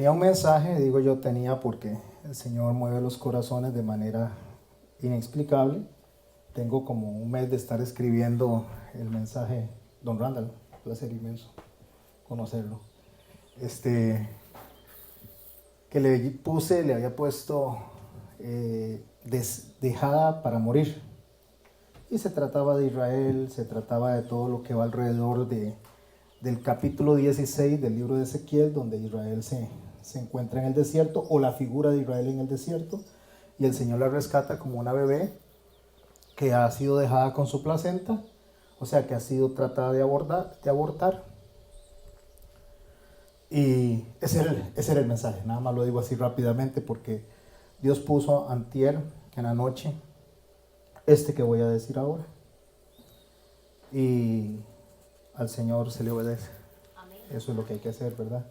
tenía un mensaje, digo yo tenía porque el Señor mueve los corazones de manera inexplicable. Tengo como un mes de estar escribiendo el mensaje. Don Randall, placer inmenso conocerlo. Que le había puesto dejada para morir. Y se trataba de Israel, se trataba de todo lo que va alrededor del capítulo 16 del libro de Ezequiel, donde Israel se encuentra en el desierto, o la figura de Israel en el desierto, y el Señor la rescata como una bebé que ha sido dejada con su placenta, o sea que ha sido tratada de abortar. Y ese era el mensaje, nada más lo digo así rápidamente porque Dios puso antier en la noche que voy a decir ahora, y al Señor se le obedece. Amén. Eso es lo que hay que hacer, ¿verdad?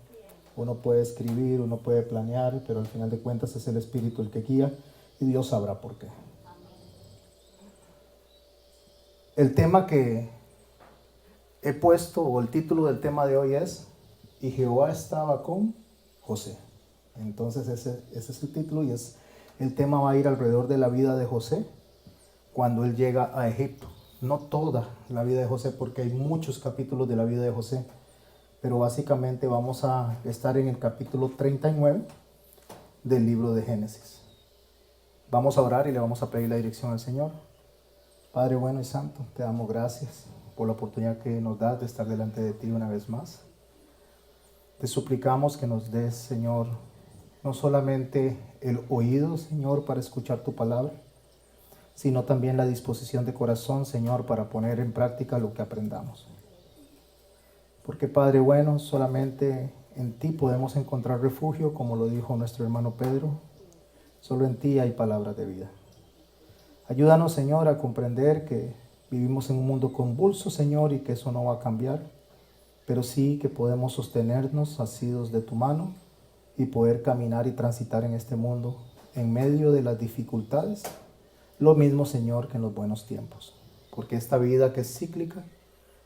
Uno puede escribir, uno puede planear, pero al final de cuentas es el Espíritu el que guía y Dios sabrá por qué. Amén. El tema que he puesto, o el título del tema de hoy es: y Jehová estaba con José. Entonces ese es el título, y el tema va a ir alrededor de la vida de José cuando él llega a Egipto. No toda la vida de José, porque hay muchos capítulos de la vida de José, pero básicamente vamos a estar en el capítulo 39 del libro de Génesis. Vamos a orar y le vamos a pedir la dirección al Señor. Padre bueno y santo, te damos gracias por la oportunidad que nos das de estar delante de ti una vez más. Te suplicamos que nos des, Señor, no solamente el oído, Señor, para escuchar tu palabra, sino también la disposición de corazón, Señor, para poner en práctica lo que aprendamos. Porque, Padre bueno, solamente en ti podemos encontrar refugio, como lo dijo nuestro hermano Pedro. Solo en ti hay palabras de vida. Ayúdanos, Señor, a comprender que vivimos en un mundo convulso, Señor, y que eso no va a cambiar, pero sí que podemos sostenernos asidos de tu mano y poder caminar y transitar en este mundo en medio de las dificultades. Lo mismo, Señor, que en los buenos tiempos, porque esta vida que es cíclica,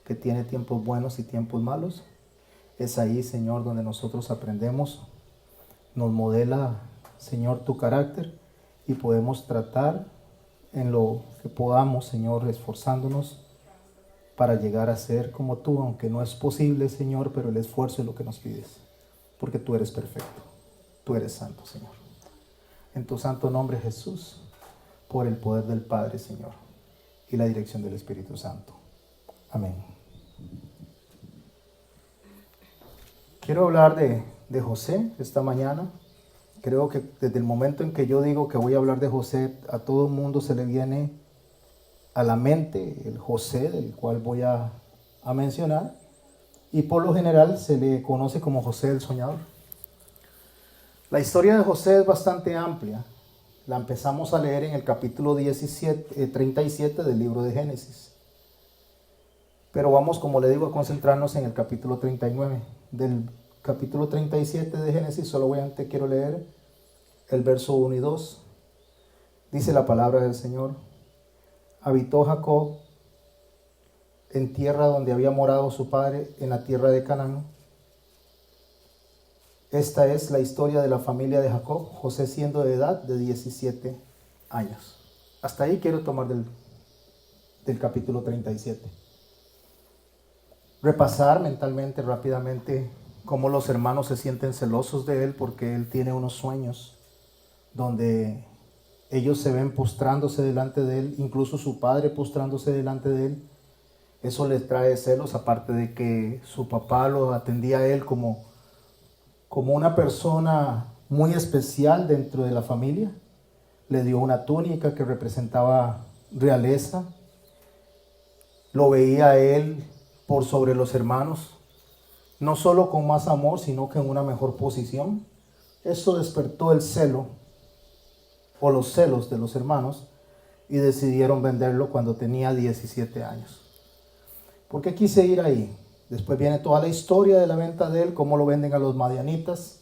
que tiene tiempos buenos y tiempos malos, es ahí, Señor, donde nosotros aprendemos, nos modela, Señor, tu carácter, y podemos tratar en lo que podamos, Señor, esforzándonos para llegar a ser como tú, aunque no es posible, Señor, pero el esfuerzo es lo que nos pides, porque tú eres perfecto, tú eres santo, Señor. En tu santo nombre, Jesús, por el poder del Padre, Señor, y la dirección del Espíritu Santo. Amén. Quiero hablar de José esta mañana. Creo que desde el momento en que yo digo que voy a hablar de José, a todo el mundo se le viene a la mente el José del cual voy a mencionar, y por lo general se le conoce como José el Soñador. La historia de José es bastante amplia. La empezamos a leer en el capítulo 37 del libro de Génesis. Pero vamos, como le digo, a concentrarnos en el capítulo 39. Del capítulo 37 de Génesis solamente quiero leer el verso 1 y 2. Dice la palabra del Señor: habitó Jacob en tierra donde había morado su padre, en la tierra de Canaán. Esta es la historia de la familia de Jacob, José siendo de edad de 17 años. Hasta ahí quiero tomar del capítulo 37. Repasar mentalmente, rápidamente, cómo los hermanos se sienten celosos de él porque él tiene unos sueños donde ellos se ven postrándose delante de él, incluso su padre postrándose delante de él. Eso les trae celos, aparte de que su papá lo atendía a él como una persona muy especial dentro de la familia. Le dio una túnica que representaba realeza. Lo veía a él por sobre los hermanos, no solo con más amor, sino que en una mejor posición. Eso despertó el celo, o los celos de los hermanos, y decidieron venderlo cuando tenía 17 años. ¿Por qué quise ir ahí? Después viene toda la historia de la venta de él, cómo lo venden a los madianitas,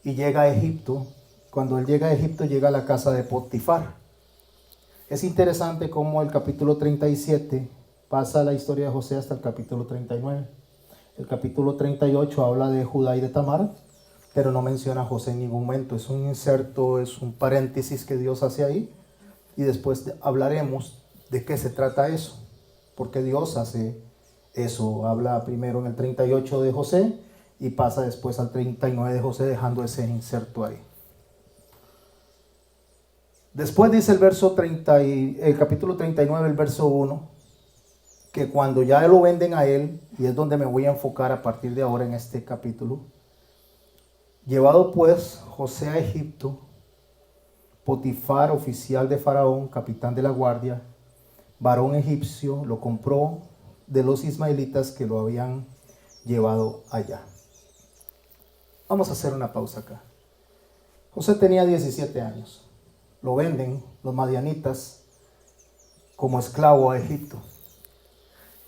y llega a Egipto. Cuando él llega a Egipto, llega a la casa de Potifar. Es interesante cómo el capítulo 37 pasa la historia de José hasta el capítulo 39. El capítulo 38 habla de Judá y de Tamar, pero no menciona a José en ningún momento. Es un inserto, es un paréntesis que Dios hace ahí, y después hablaremos de qué se trata eso, porque Dios hace eso. Habla primero en el 38 de José y pasa después al 39 de José, dejando ese inserto ahí. Después dice el capítulo 39, el verso 1, que cuando ya lo venden a él, y es donde me voy a enfocar a partir de ahora en este capítulo: llevado pues José a Egipto, Potifar, oficial de Faraón, capitán de la guardia, varón egipcio, lo compró de los ismaelitas que lo habían llevado allá. Vamos a hacer una pausa acá. José tenía 17 años. Lo venden los madianitas como esclavo a Egipto.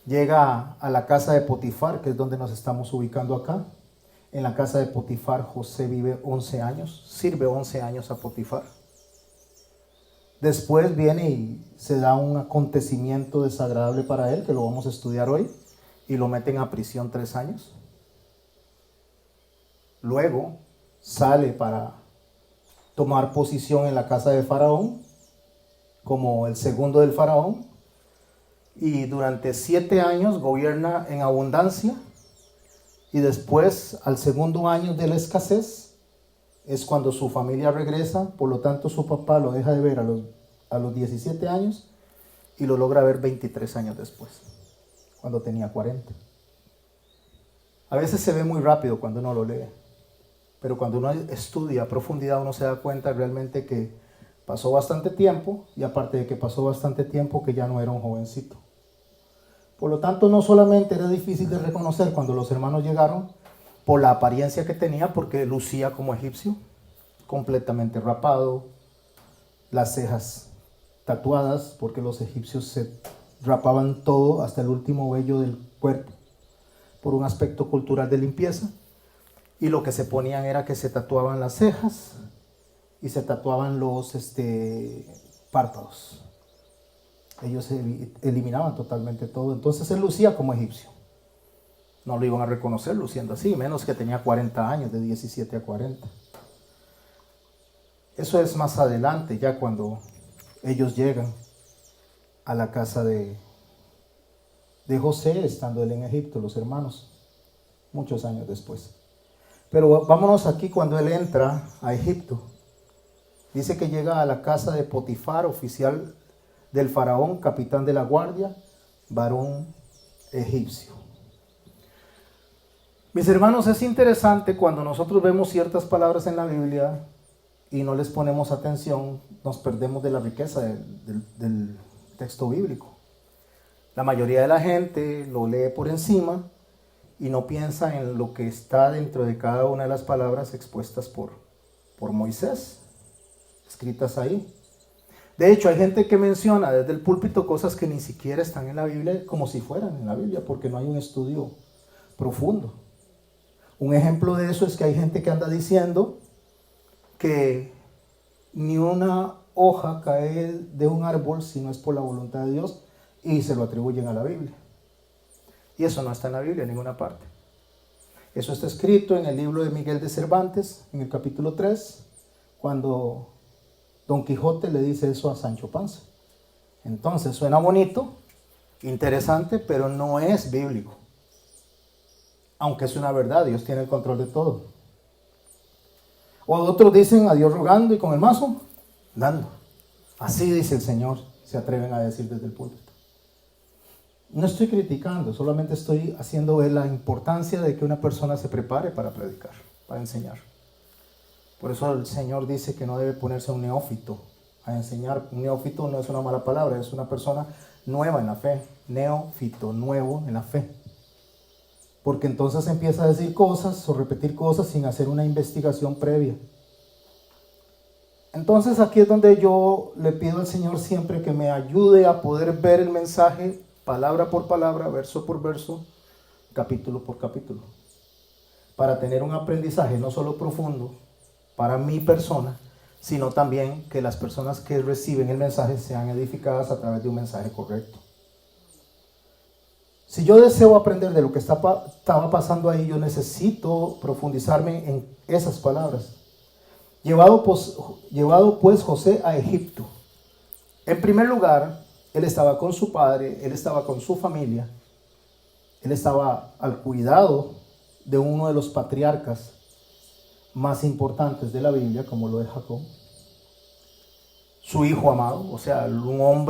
Llega a la casa de Potifar, que es donde nos estamos ubicando acá. En la casa de Potifar José vive 11 años, sirve 11 años a Potifar. Después viene y se da un acontecimiento desagradable para él, que lo vamos a estudiar hoy, y lo meten a prisión 3 años. Luego sale para tomar posición en la casa de Faraón, como el segundo del Faraón, y durante 7 años gobierna en abundancia, y después, al segundo año de la escasez, es cuando su familia regresa. Por lo tanto, su papá lo deja de ver a los 17 años y lo logra ver 23 años después, cuando tenía 40. A veces se ve muy rápido cuando uno lo lee, pero cuando uno estudia a profundidad, uno se da cuenta realmente que pasó bastante tiempo, y aparte de que pasó bastante tiempo, que ya no era un jovencito. Por lo tanto, no solamente era difícil de reconocer cuando los hermanos llegaron por la apariencia que tenía, porque lucía como egipcio, completamente rapado, las cejas tatuadas, porque los egipcios se rapaban todo, hasta el último vello del cuerpo, por un aspecto cultural de limpieza. Y lo que se ponían era que se tatuaban las cejas y se tatuaban los párpados. Ellos eliminaban totalmente todo. Entonces él lucía como egipcio. No lo iban a reconocer luciendo así, menos que tenía 40 años, de 17 a 40. Eso es más adelante, ya cuando ellos llegan a la casa de José, estando él en Egipto, los hermanos, muchos años después. Pero vámonos aquí cuando él entra a Egipto. Dice que llega a la casa de Potifar, oficial del Faraón, capitán de la guardia, varón egipcio. Mis hermanos, es interesante cuando nosotros vemos ciertas palabras en la Biblia y no les ponemos atención, nos perdemos de la riqueza del texto bíblico. La mayoría de la gente lo lee por encima y no piensa en lo que está dentro de cada una de las palabras expuestas por Moisés, escritas ahí. De hecho, hay gente que menciona desde el púlpito cosas que ni siquiera están en la Biblia, como si fueran en la Biblia, porque no hay un estudio profundo. Un ejemplo de eso es que hay gente que anda diciendo que ni una hoja cae de un árbol si no es por la voluntad de Dios, y se lo atribuyen a la Biblia. Y eso no está en la Biblia en ninguna parte. Eso está escrito en el libro de Miguel de Cervantes, en el capítulo 3, cuando Don Quijote le dice eso a Sancho Panza. Entonces suena bonito, interesante, pero no es bíblico. Aunque es una verdad, Dios tiene el control de todo. O otros dicen a Dios rogando y con el mazo dando. Así dice el Señor, se atreven a decir desde el púlpito. No estoy criticando, solamente estoy haciendo ver la importancia de que una persona se prepare para predicar, para enseñar. Por eso el Señor dice que no debe ponerse un neófito a enseñar. Un neófito no es una mala palabra, es una persona nueva en la fe. Neófito, nuevo en la fe. Porque entonces empieza a decir cosas o repetir cosas sin hacer una investigación previa. Entonces aquí es donde yo le pido al Señor siempre que me ayude a poder ver el mensaje palabra por palabra, verso por verso, capítulo por capítulo, para tener un aprendizaje no solo profundo para mi persona, sino también que las personas que reciben el mensaje sean edificadas a través de un mensaje correcto. Si yo deseo aprender de lo que estaba pasando ahí, yo necesito profundizarme en esas palabras. Llevado pues José a Egipto. En primer lugar, él estaba con su padre, él estaba con su familia, él estaba al cuidado de uno de los patriarcas más importantes de la Biblia, como lo es Jacob. Su hijo amado, o sea, un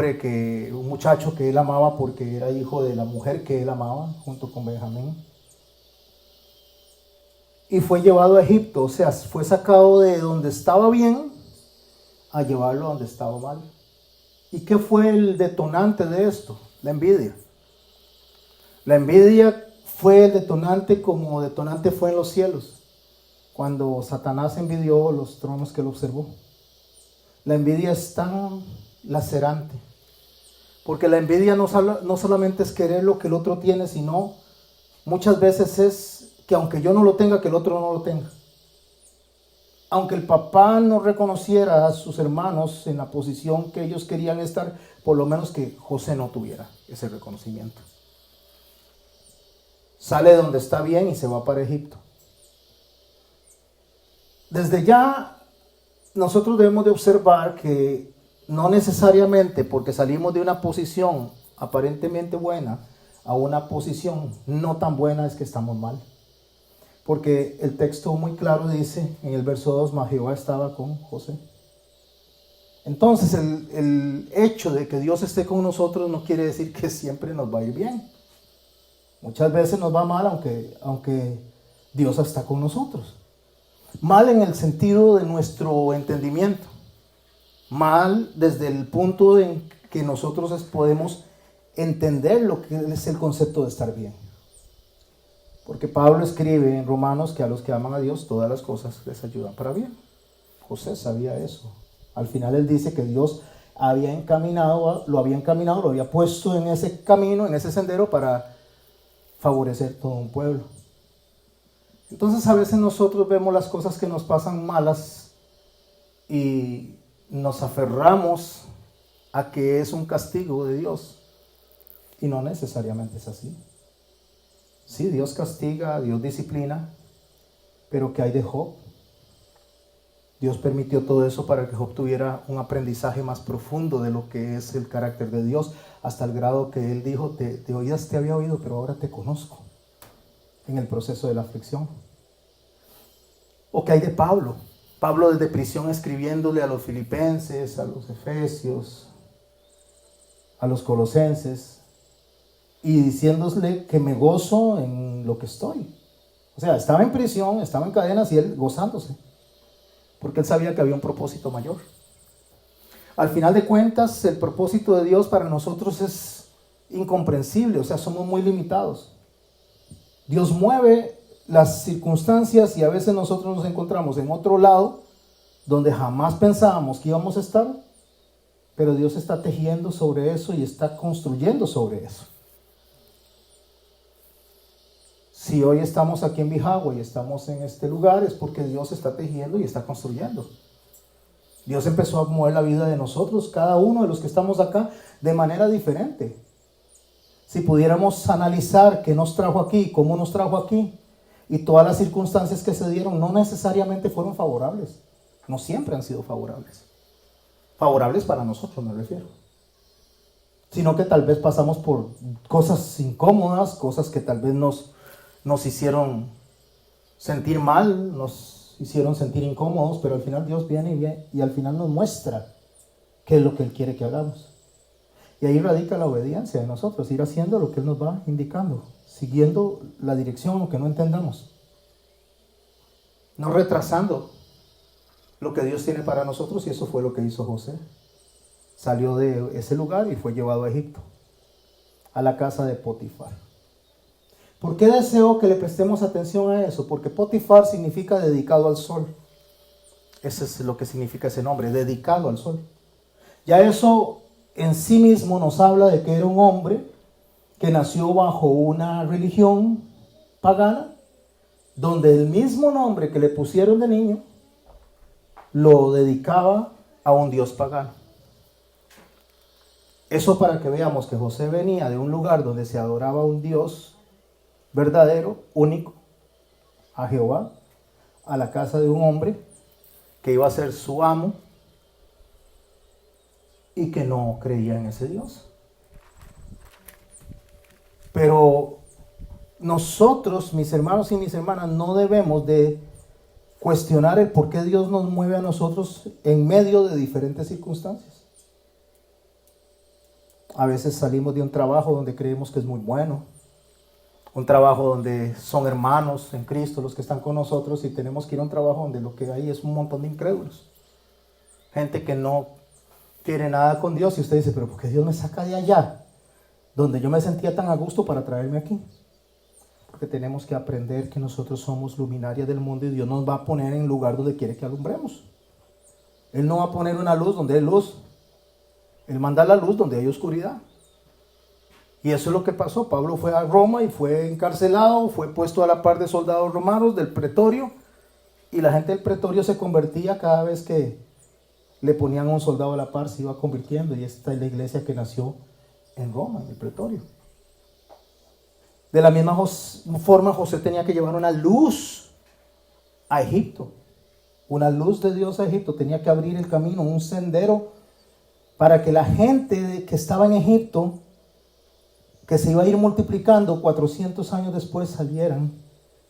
muchacho que él amaba porque era hijo de la mujer que él amaba, junto con Benjamín. Y fue llevado a Egipto, o sea, fue sacado de donde estaba bien a llevarlo a donde estaba mal. ¿Y qué fue el detonante de esto? La envidia. La envidia fue el detonante como detonante fue en los cielos, cuando Satanás envidió los tronos que él observó. La envidia es tan lacerante, porque la envidia no solamente es querer lo que el otro tiene, sino muchas veces es que aunque yo no lo tenga, que el otro no lo tenga. Aunque el papá no reconociera a sus hermanos en la posición que ellos querían estar, por lo menos que José no tuviera ese reconocimiento. Sale de donde está bien y se va para Egipto. Desde ya nosotros debemos de observar que no necesariamente porque salimos de una posición aparentemente buena a una posición no tan buena es que estamos mal. Porque el texto muy claro dice en el verso 2, mas Jehová estaba con José. Entonces el hecho de que Dios esté con nosotros no quiere decir que siempre nos va a ir bien. Muchas veces nos va mal aunque Dios está con nosotros. Mal en el sentido de nuestro entendimiento. Mal desde el punto en que nosotros podemos entender lo que es el concepto de estar bien. Porque Pablo escribe en Romanos que a los que aman a Dios todas las cosas les ayudan para bien. José sabía eso. Al final él dice que Dios lo había encaminado, lo había puesto en ese camino, en ese sendero para favorecer todo un pueblo. Entonces a veces nosotros vemos las cosas que nos pasan malas y nos aferramos a que es un castigo de Dios. Y no necesariamente es así. Sí, Dios castiga, Dios disciplina, pero ¿qué hay de Job? Dios permitió todo eso para que Job tuviera un aprendizaje más profundo de lo que es el carácter de Dios, hasta el grado que él dijo, te había oído, pero ahora te conozco, en el proceso de la aflicción. ¿O qué hay de Pablo? Pablo desde prisión escribiéndole a los filipenses, a los efesios, a los colosenses, y diciéndole que me gozo en lo que estoy. O sea, estaba en prisión, estaba en cadenas y él gozándose, porque él sabía que había un propósito mayor. Al final de cuentas, el propósito de Dios para nosotros es incomprensible, o sea, somos muy limitados. Dios mueve las circunstancias y a veces nosotros nos encontramos en otro lado donde jamás pensábamos que íbamos a estar, pero Dios está tejiendo sobre eso y está construyendo sobre eso. Si hoy estamos aquí en Bijagua y estamos en este lugar es porque Dios está tejiendo y está construyendo. Dios empezó a mover la vida de nosotros, cada uno de los que estamos acá, de manera diferente. Si pudiéramos analizar qué nos trajo aquí, cómo nos trajo aquí, y todas las circunstancias que se dieron no necesariamente fueron favorables. No siempre han sido favorables. Favorables para nosotros me refiero. Sino que tal vez pasamos por cosas incómodas, cosas que tal vez nos hicieron sentir mal, nos hicieron sentir incómodos, pero al final Dios viene y al final nos muestra qué es lo que Él quiere que hagamos. Y ahí radica la obediencia de nosotros, ir haciendo lo que Él nos va indicando, siguiendo la dirección aunque no entendamos. No retrasando lo que Dios tiene para nosotros, y eso fue lo que hizo José. Salió de ese lugar y fue llevado a Egipto, a la casa de Potifar. ¿Por qué deseo que le prestemos atención a eso? Porque Potifar significa dedicado al sol. Ese es lo que significa ese nombre, dedicado al sol. Ya eso en sí mismo nos habla de que era un hombre que nació bajo una religión pagana, donde el mismo nombre que le pusieron de niño lo dedicaba a un dios pagano. Eso para que veamos que José venía de un lugar donde se adoraba a un Dios verdadero, único, a Jehová, a la casa de un hombre que iba a ser su amo y que no creía en ese Dios. Pero nosotros, mis hermanos y mis hermanas, no debemos de cuestionar el por qué Dios nos mueve a nosotros en medio de diferentes circunstancias. A veces salimos de un trabajo donde creemos que es muy bueno, un trabajo donde son hermanos en Cristo los que están con nosotros, y tenemos que ir a un trabajo donde lo que hay es un montón de incrédulos. Gente que no quiere nada con Dios, y usted dice, pero ¿por qué Dios me saca de allá, donde yo me sentía tan a gusto, para traerme aquí? Porque tenemos que aprender que nosotros somos luminarias del mundo y Dios nos va a poner en el lugar donde quiere que alumbremos. Él no va a poner una luz donde hay luz. Él manda la luz donde hay oscuridad. Y eso es lo que pasó. Pablo fue a Roma y fue encarcelado, fue puesto a la par de soldados romanos del pretorio, y la gente del pretorio se convertía cada vez que le ponían a un soldado a la par, se iba convirtiendo, y esta es la iglesia que nació en Roma, en el pretorio. De la misma forma, José tenía que llevar una luz a Egipto, una luz de Dios a Egipto. Tenía que abrir el camino, un sendero, para que la gente que estaba en Egipto, que se iba a ir multiplicando 400 años después, salieran,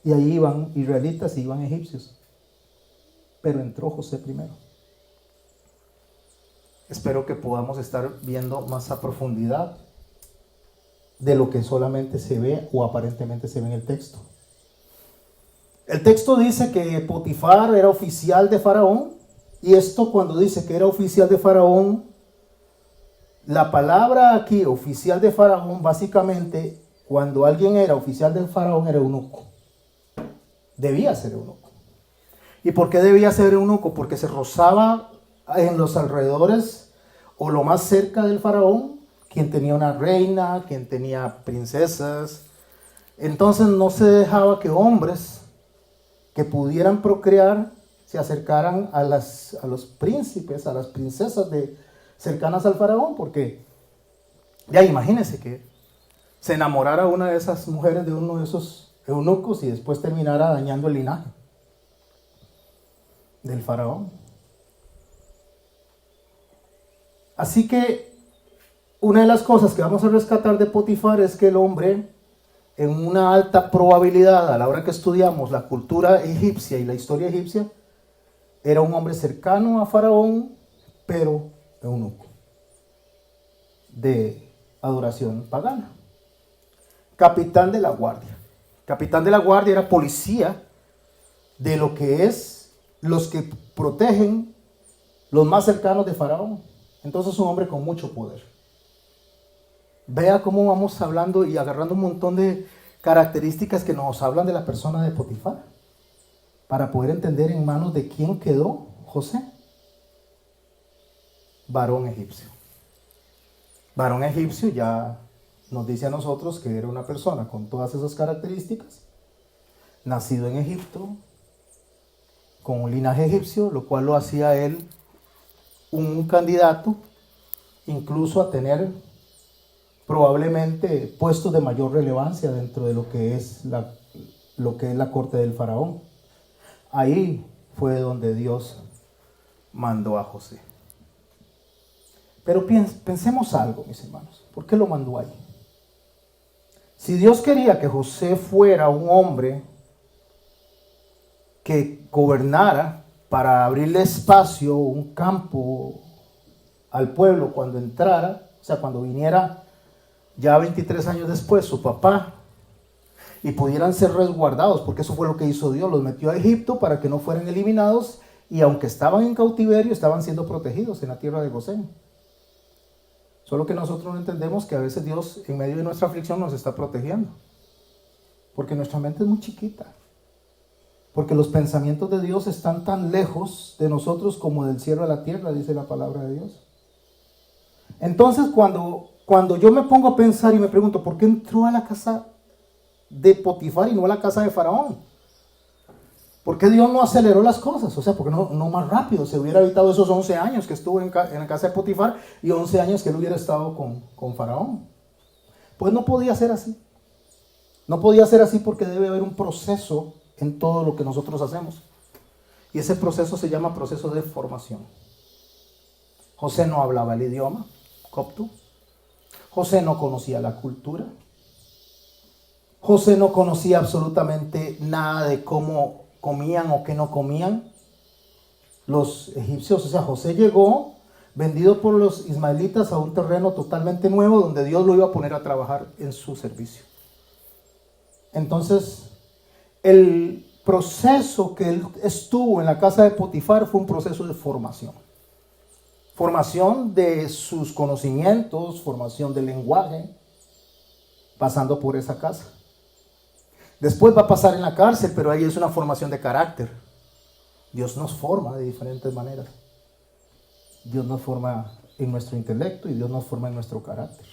y ahí iban israelitas y iban egipcios. Pero entró José primero. Espero que podamos estar viendo más a profundidad de lo que solamente se ve o aparentemente se ve en el texto. El texto dice que Potifar era oficial de Faraón, y esto, cuando dice que era oficial de Faraón, la palabra aquí, oficial de Faraón, básicamente, cuando alguien era oficial del Faraón, era eunuco. Debía ser eunuco. ¿Y por qué debía ser eunuco? Porque se rozaba en los alrededores o lo más cerca del Faraón quien tenía una reina, quien tenía princesas. Entonces no se dejaba que hombres que pudieran procrear se acercaran a los príncipes, a las princesas cercanas al Faraón, porque ya imagínense que se enamorara una de esas mujeres de uno de esos eunucos y después terminara dañando el linaje del Faraón. Así que una de las cosas que vamos a rescatar de Potifar es que el hombre, en una alta probabilidad, a la hora que estudiamos la cultura egipcia y la historia egipcia, era un hombre cercano a Faraón, pero eunuco, de adoración pagana. Capitán de la guardia. Capitán de la guardia era policía de lo que es los que protegen los más cercanos de Faraón. Entonces, un hombre con mucho poder. Vea cómo vamos hablando y agarrando un montón de características que nos hablan de la persona de Potifar, para poder entender en manos de quién quedó José. Varón egipcio. Varón egipcio ya nos dice a nosotros que era una persona con todas esas características, nacido en Egipto, con un linaje egipcio, lo cual lo hacía a él un candidato incluso a tener probablemente puestos de mayor relevancia dentro de lo que es la corte del Faraón. Ahí fue donde Dios mandó a José. Pero pensemos algo, mis hermanos. ¿Por qué lo mandó ahí? Si Dios quería que José fuera un hombre que gobernara para abrirle espacio, un campo al pueblo cuando entrara, o sea, cuando viniera ya 23 años después su papá, y pudieran ser resguardados, porque eso fue lo que hizo Dios, los metió a Egipto para que no fueran eliminados, y aunque estaban en cautiverio, estaban siendo protegidos en la tierra de Gosén. Solo que nosotros no entendemos que a veces Dios, en medio de nuestra aflicción, nos está protegiendo, porque nuestra mente es muy chiquita, porque los pensamientos de Dios están tan lejos de nosotros como del cielo a la tierra, dice la palabra de Dios. Entonces, cuando yo me pongo a pensar y me pregunto, ¿por qué entró a la casa de Potifar y no a la casa de Faraón? ¿Por qué Dios no aceleró las cosas? O sea, ¿por qué no más rápido? Se hubiera evitado esos 11 años que estuvo en la casa de Potifar y 11 años que él hubiera estado con Faraón. Pues no podía ser así. No podía ser así porque debe haber un proceso en todo lo que nosotros hacemos. Y ese proceso se llama proceso de formación. José no hablaba el idioma copto. José no conocía la cultura. José no conocía absolutamente nada de cómo comían o qué no comían los egipcios. O sea, José llegó vendido por los ismaelitas a un terreno totalmente nuevo donde Dios lo iba a poner a trabajar en su servicio. Entonces, el proceso que él estuvo en la casa de Potifar fue un proceso de formación. Formación de sus conocimientos, formación del lenguaje, pasando por esa casa. Después va a pasar en la cárcel, pero ahí es una formación de carácter. Dios nos forma de diferentes maneras. Dios nos forma en nuestro intelecto y Dios nos forma en nuestro carácter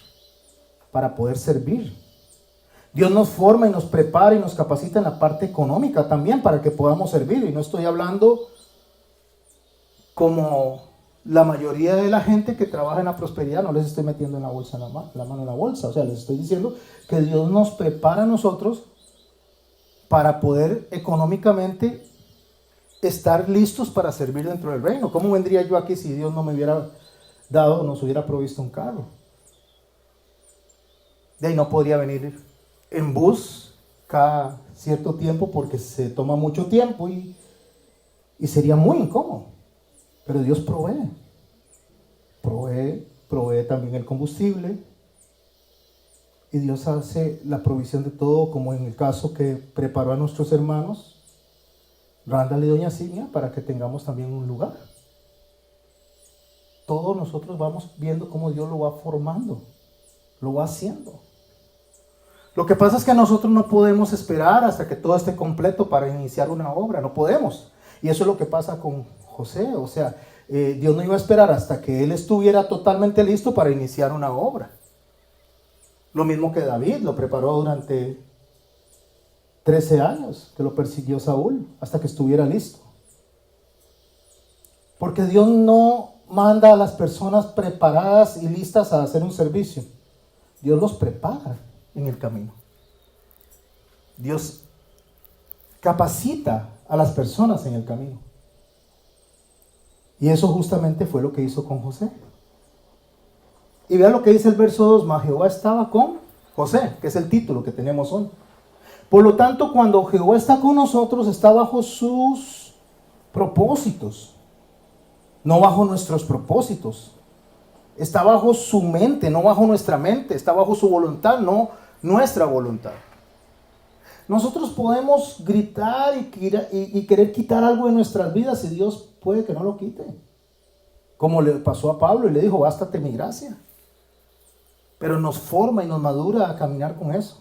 para poder servir. Dios nos forma y nos prepara y nos capacita en la parte económica también para que podamos servir. Y no estoy hablando como la mayoría de la gente que trabaja en la prosperidad, no les estoy metiendo en la bolsa la mano en la bolsa. O sea, les estoy diciendo que Dios nos prepara a nosotros para poder económicamente estar listos para servir dentro del reino. ¿Cómo vendría yo aquí si Dios no me hubiera dado, nos hubiera provisto un carro? De ahí no podría venir en bus cada cierto tiempo porque se toma mucho tiempo y sería muy incómodo. Pero Dios provee también el combustible y Dios hace la provisión de todo, como en el caso que preparó a nuestros hermanos Randall y Doña Silvia para que tengamos también un lugar. Todos nosotros vamos viendo cómo Dios lo va formando, lo va haciendo. Lo que pasa es que nosotros no podemos esperar hasta que todo esté completo para iniciar una obra, no podemos. Y eso es lo que pasa con José, o sea, Dios no iba a esperar hasta que él estuviera totalmente listo para iniciar una obra. Lo mismo que David, lo preparó durante 13 años, que lo persiguió Saúl, hasta que estuviera listo. Porque Dios no manda a las personas preparadas y listas a hacer un servicio. Dios los prepara en el camino. Dios capacita a las personas en el camino. Y eso justamente fue lo que hizo con José. Y vean lo que dice el verso 2, mas Jehová estaba con José, que es el título que tenemos hoy. Por lo tanto, cuando Jehová está con nosotros, está bajo sus propósitos, no bajo nuestros propósitos. Está bajo su mente, no bajo nuestra mente. Está bajo su voluntad, no nuestra voluntad. Nosotros podemos gritar y querer quitar algo de nuestras vidas y Dios puede que no lo quite. Como le pasó a Pablo y le dijo, bástate mi gracia. Pero nos forma y nos madura a caminar con eso,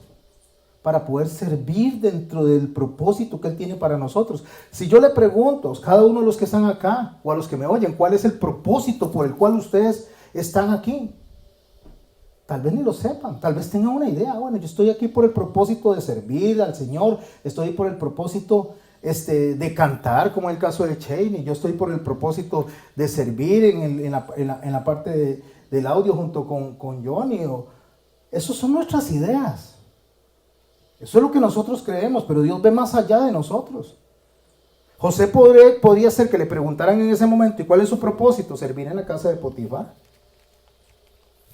para poder servir dentro del propósito que Él tiene para nosotros. Si yo le pregunto a cada uno de los que están acá o a los que me oyen, ¿cuál es el propósito por el cual ustedes están aquí? Tal vez ni lo sepan, tal vez tengan una idea. Bueno, yo estoy aquí por el propósito de servir al Señor, estoy por el propósito de cantar, como en el caso de Cheney, yo estoy por el propósito de servir en la parte del audio junto con Johnny. Esas son nuestras ideas. Eso es lo que nosotros creemos, pero Dios ve más allá de nosotros. José podría ser que le preguntaran en ese momento, ¿y cuál es su propósito? Servir en la casa de Potifar.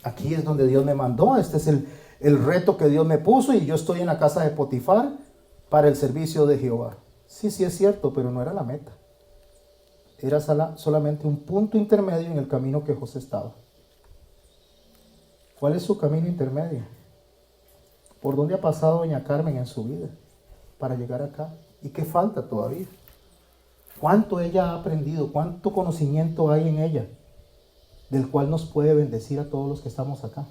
Aquí es donde Dios me mandó, este es el reto que Dios me puso y yo estoy en la casa de Potifar para el servicio de Jehová. Sí, es cierto, pero no era la meta. Era solamente un punto intermedio en el camino que José estaba. ¿Cuál es su camino intermedio? ¿Por dónde ha pasado doña Carmen en su vida para llegar acá? ¿Y qué falta todavía? ¿Cuánto ella ha aprendido? ¿Cuánto conocimiento hay en ella? Del cual nos puede bendecir a todos los que estamos acá.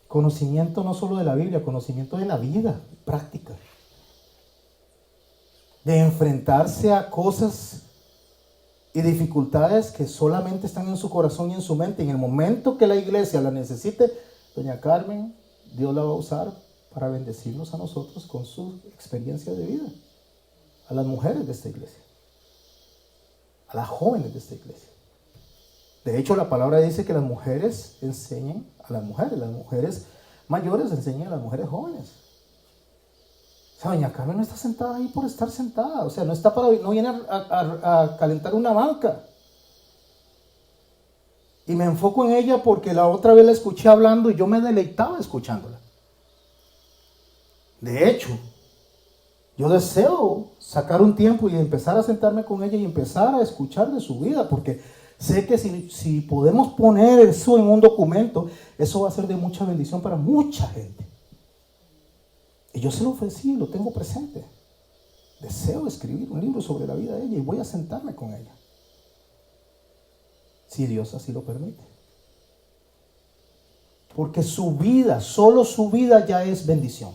Conocimiento no solo de la Biblia, conocimiento de la vida práctica. De enfrentarse a cosas y dificultades que solamente están en su corazón y en su mente. En el momento que la iglesia la necesite, doña Carmen, Dios la va a usar para bendecirnos a nosotros con su experiencia de vida. a las mujeres de esta iglesia, a las jóvenes de esta iglesia. De hecho, la palabra dice que las mujeres enseñen a las mujeres mayores enseñan a las mujeres jóvenes. O sea, doña Carmen no está sentada ahí por estar sentada, o sea, no viene a calentar una banca. Y me enfoco en ella porque la otra vez la escuché hablando y yo me deleitaba escuchándola. De hecho, yo deseo sacar un tiempo y empezar a sentarme con ella y empezar a escuchar de su vida, porque sé que si podemos poner eso en un documento, eso va a ser de mucha bendición para mucha gente. Y yo se lo ofrecí, lo tengo presente. Deseo escribir un libro sobre la vida de ella y voy a sentarme con ella, si Dios así lo permite. Porque su vida, solo su vida ya es bendición.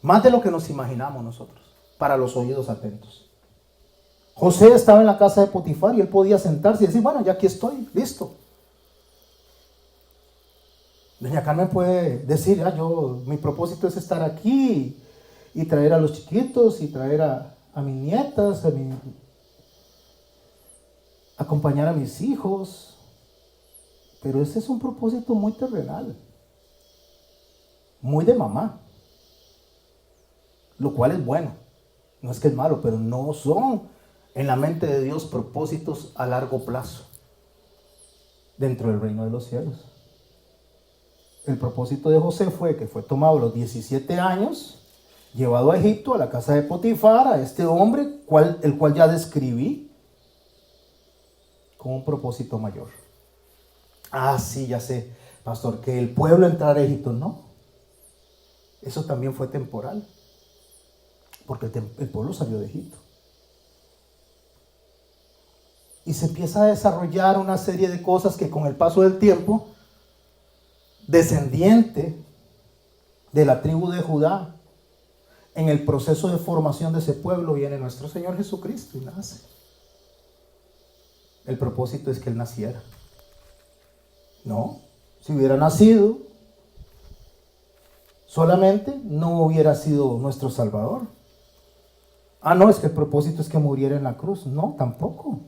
Más de lo que nos imaginamos nosotros, para los oídos atentos. José estaba en la casa de Potifar y él podía sentarse y decir, bueno, ya aquí estoy, listo. Doña Carmen puede decir, mi propósito es estar aquí y traer a los chiquitos y traer a mis nietas, acompañar a mis hijos. Pero ese es un propósito muy terrenal, muy de mamá. Lo cual es bueno, no es que es malo, pero no son en la mente de Dios propósitos a largo plazo dentro del reino de los cielos. El propósito de José fue que fue tomado a los 17 años, llevado a Egipto, a la casa de Potifar, a este hombre, el cual ya describí, con un propósito mayor. Sí, ya sé, pastor, que el pueblo entrara a Egipto. No, eso también fue temporal, porque el pueblo salió de Egipto. Y se empieza a desarrollar una serie de cosas que con el paso del tiempo, descendiente de la tribu de Judá, en el proceso de formación de ese pueblo viene nuestro Señor Jesucristo y nace. El propósito es que Él naciera. No, si hubiera nacido solamente, no hubiera sido nuestro Salvador. No, es que el propósito es que muriera en la cruz. No, tampoco.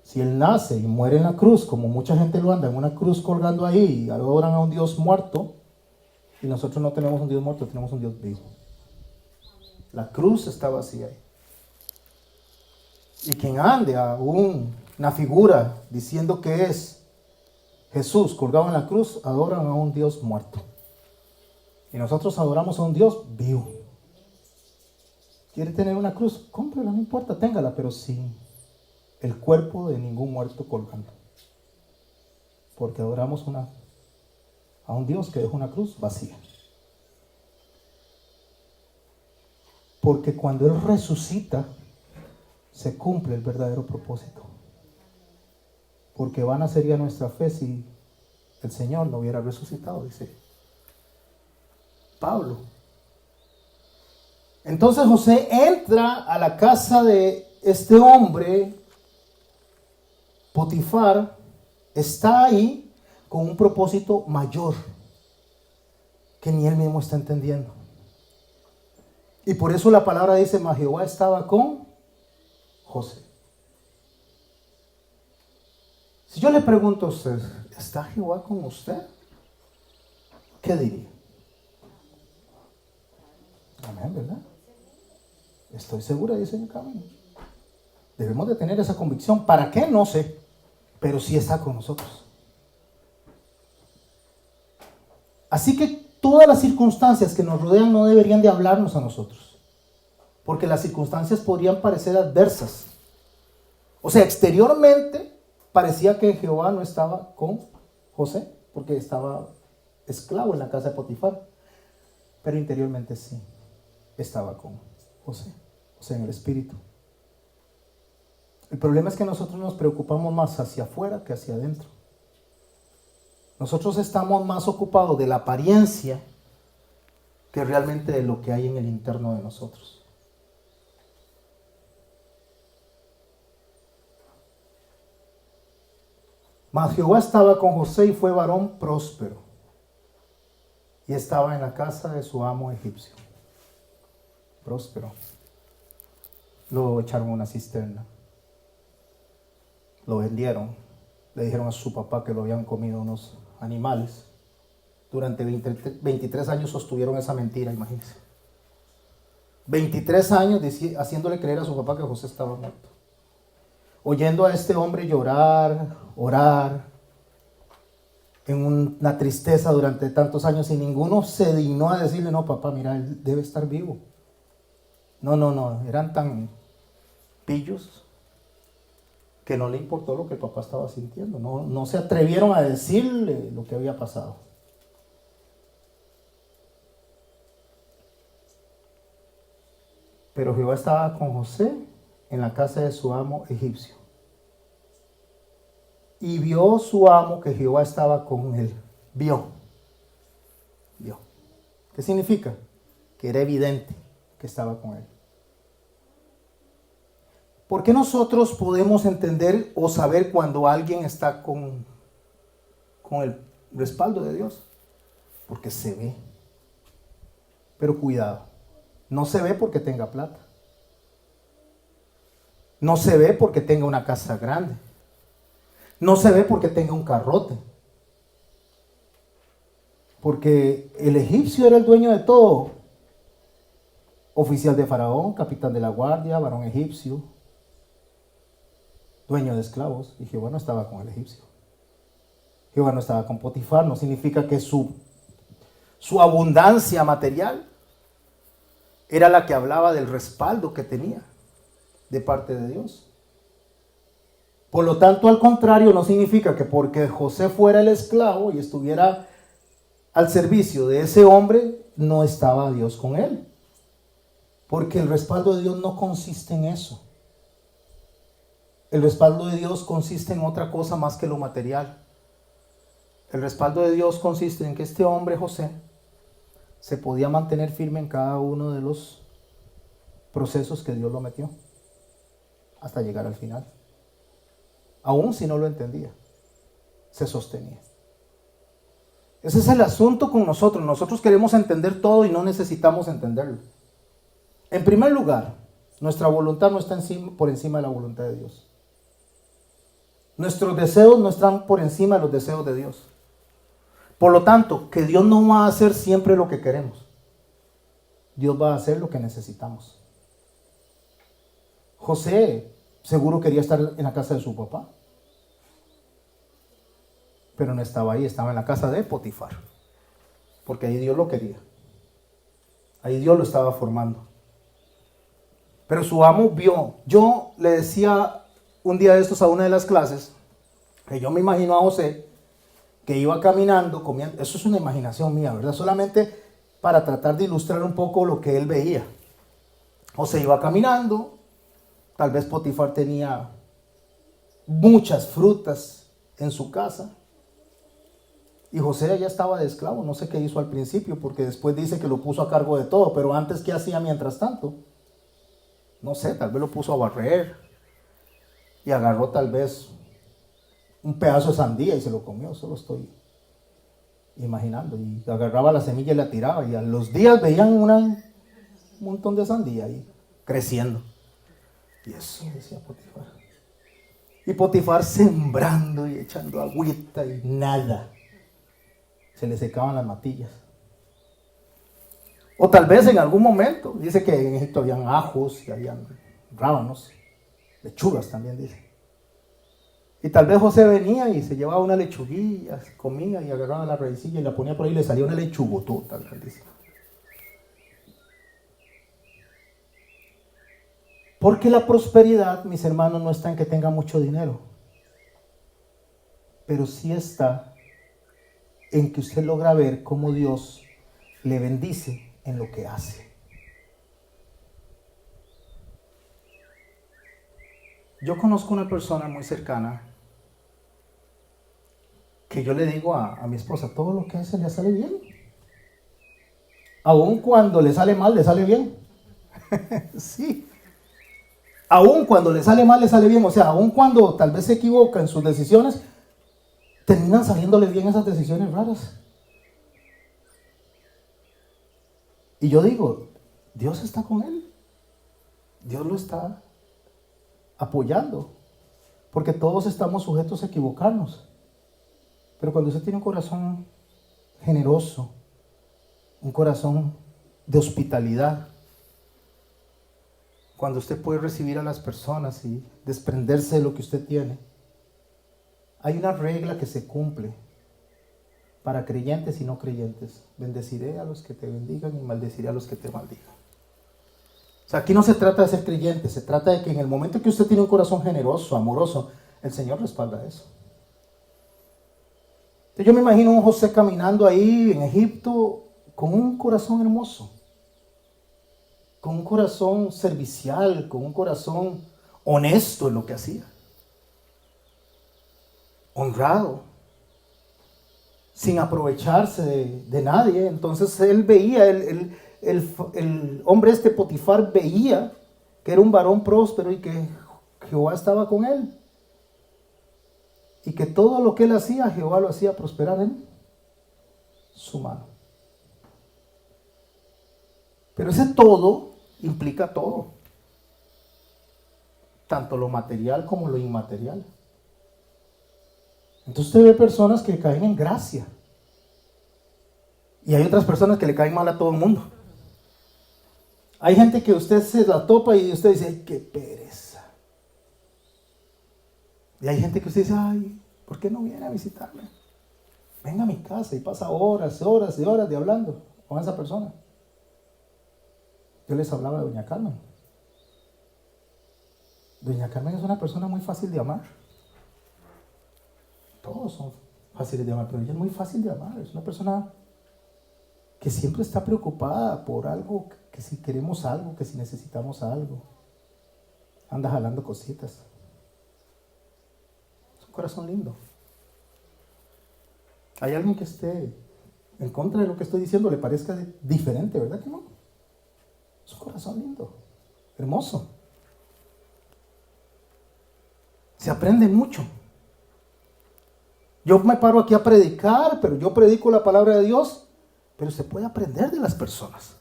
Si Él nace y muere en la cruz, como mucha gente lo anda en una cruz colgando ahí y adoran a un Dios muerto, y nosotros no tenemos un Dios muerto, tenemos un Dios vivo. La cruz está vacía ahí. Y quien ande a una figura diciendo que es Jesús colgado en la cruz, adoran a un Dios muerto. Y nosotros adoramos a un Dios vivo. ¿Quiere tener una cruz? Cómprala, no importa, téngala, pero sin el cuerpo de ningún muerto colgando. Porque adoramos a un Dios que dejó una cruz vacía. Porque cuando Él resucita, se cumple el verdadero propósito. Porque vana sería nuestra fe si el Señor no hubiera resucitado, dice Pablo. Entonces José entra a la casa de este hombre, Potifar, está ahí con un propósito mayor que ni él mismo está entendiendo. Y por eso la palabra dice, mas Jehová estaba con José. Si yo le pregunto a usted, ¿está Jehová con usted? ¿Qué diría? Amén, ¿verdad? Estoy segura, dice el camino. Debemos de tener esa convicción. ¿Para qué? No sé. Pero sí está con nosotros. Así que todas las circunstancias que nos rodean no deberían de hablarnos a nosotros. Porque las circunstancias podrían parecer adversas. O sea, exteriormente parecía que Jehová no estaba con José, porque estaba esclavo en la casa de Potifar. Pero interiormente sí, estaba con José, o sea, en el espíritu. El problema es que nosotros nos preocupamos más hacia afuera que hacia adentro. Nosotros estamos más ocupados de la apariencia que realmente de lo que hay en el interno de nosotros. Mas Jehová estaba con José y fue varón próspero, y estaba en la casa de su amo egipcio. próspero. Lo echaron a una cisterna. Lo vendieron. Le dijeron a su papá que lo habían comido unos animales. Durante 23 años sostuvieron esa mentira, imagínense. 23 años haciéndole creer a su papá que José estaba muerto. Oyendo a este hombre llorar, orar, en una tristeza durante tantos años, y ninguno se dignó a decirle: no, papá, mira, él debe estar vivo. No, eran tan pillos que no le importó lo que el papá estaba sintiendo. No se atrevieron a decirle lo que había pasado. Pero Jehová estaba con José en la casa de su amo egipcio. Y vio su amo que Jehová estaba con él. Vio. ¿Qué significa? Que era evidente que estaba con él. ¿Por qué nosotros podemos entender o saber cuando alguien está con el respaldo de Dios? Porque se ve. Pero cuidado, no se ve porque tenga plata. No se ve porque tenga una casa grande. No se ve porque tenga un carrote. Porque el egipcio era el dueño de todo. Oficial de Faraón, capitán de la guardia, varón egipcio, dueño de esclavos. Y Jehová no estaba con el egipcio. Jehová no estaba con Potifar. No significa que su abundancia material era la que hablaba del respaldo que tenía de parte de Dios. Por lo tanto, al contrario, no significa que porque José fuera el esclavo y estuviera al servicio de ese hombre, no estaba Dios con él. Porque el respaldo de Dios no consiste en eso. El respaldo de Dios consiste en otra cosa más que lo material. El respaldo de Dios consiste en que este hombre, José, se podía mantener firme en cada uno de los procesos que Dios lo metió hasta llegar al final. Aún si no lo entendía, se sostenía. Ese es el asunto con nosotros. Nosotros queremos entender todo y no necesitamos entenderlo. En primer lugar, nuestra voluntad no está por encima de la voluntad de Dios. Nuestros deseos no están por encima de los deseos de Dios. Por lo tanto, que Dios no va a hacer siempre lo que queremos. Dios va a hacer lo que necesitamos. José seguro quería estar en la casa de su papá. Pero no estaba ahí, estaba en la casa de Potifar. Porque ahí Dios lo quería. Ahí Dios lo estaba formando. Pero su amo vio. Yo le decía un día de estos a una de las clases que yo me imagino a José que iba caminando, comiendo. Eso es una imaginación mía, ¿verdad? Solamente para tratar de ilustrar un poco lo que él veía. José iba caminando. Tal vez Potifar tenía muchas frutas en su casa. Y José ya estaba de esclavo. No sé qué hizo al principio, porque después dice que lo puso a cargo de todo. Pero antes, ¿qué hacía mientras tanto? No sé, tal vez lo puso a barrer. Y agarró tal vez un pedazo de sandía y se lo comió. Solo estoy imaginando. Y agarraba la semilla y la tiraba. Y a los días veían un montón de sandía ahí creciendo. Y eso decía Potifar. Y Potifar sembrando y echando agüita y nada. Se le secaban las matillas. O tal vez en algún momento, dice que en Egipto habían ajos y habían rábanos, lechugas también dice. Y tal vez José venía y se llevaba una lechuguilla, se comía y agarraba la raicilla y la ponía por ahí y le salía una lechugotota, tal vez dice. Porque la prosperidad, mis hermanos, no está en que tenga mucho dinero, pero sí está en que usted logra ver cómo Dios le bendice en lo que hace. Yo conozco una persona muy cercana que yo le digo a mi esposa, todo lo que hace le sale bien. Aun cuando le sale mal, le sale bien. Sí. Aun cuando le sale mal, le sale bien. O sea, aun cuando tal vez se equivoca en sus decisiones, terminan saliéndole bien esas decisiones raras. Y yo digo, Dios está con él. Dios lo está apoyando. Porque todos estamos sujetos a equivocarnos. Pero cuando usted tiene un corazón generoso, un corazón de hospitalidad, cuando usted puede recibir a las personas y desprenderse de lo que usted tiene, hay una regla que se cumple para creyentes y no creyentes. Bendeciré a los que te bendigan y maldeciré a los que te maldigan. O sea, aquí no se trata de ser creyente, se trata de que en el momento que usted tiene un corazón generoso, amoroso, el Señor respalda eso. Entonces yo me imagino a un José caminando ahí en Egipto con un corazón hermoso, con un corazón servicial, con un corazón honesto en lo que hacía, honrado, sin aprovecharse de nadie. Entonces él veía, el hombre Potifar veía que era un varón próspero y que Jehová estaba con él. Y que todo lo que él hacía, Jehová lo hacía prosperar en su mano. Pero ese todo implica todo. Tanto lo material como lo inmaterial. Entonces usted ve personas que caen en gracia. Y hay otras personas que le caen mal a todo el mundo. Hay gente que usted se la topa y usted dice, ¡ay, qué pereza! Y hay gente que usted dice, ¡ay, ¿por qué no viene a visitarme? Venga a mi casa y pasa horas, horas y horas de hablando con esa persona. Yo les hablaba de doña Carmen. Doña Carmen es una persona muy fácil de amar. Todos son fáciles de amar, pero ella es muy fácil de amar. Es una persona que siempre está preocupada por algo, que si queremos algo, que si necesitamos algo. Anda jalando cositas. Es un corazón lindo. ¿Hay alguien que esté en contra de lo que estoy diciendo? ¿Le parezca diferente, verdad que no? Es un corazón lindo, hermoso. Se aprende mucho. Yo me paro aquí a predicar, pero yo predico la palabra de Dios, pero usted puede aprender de las personas.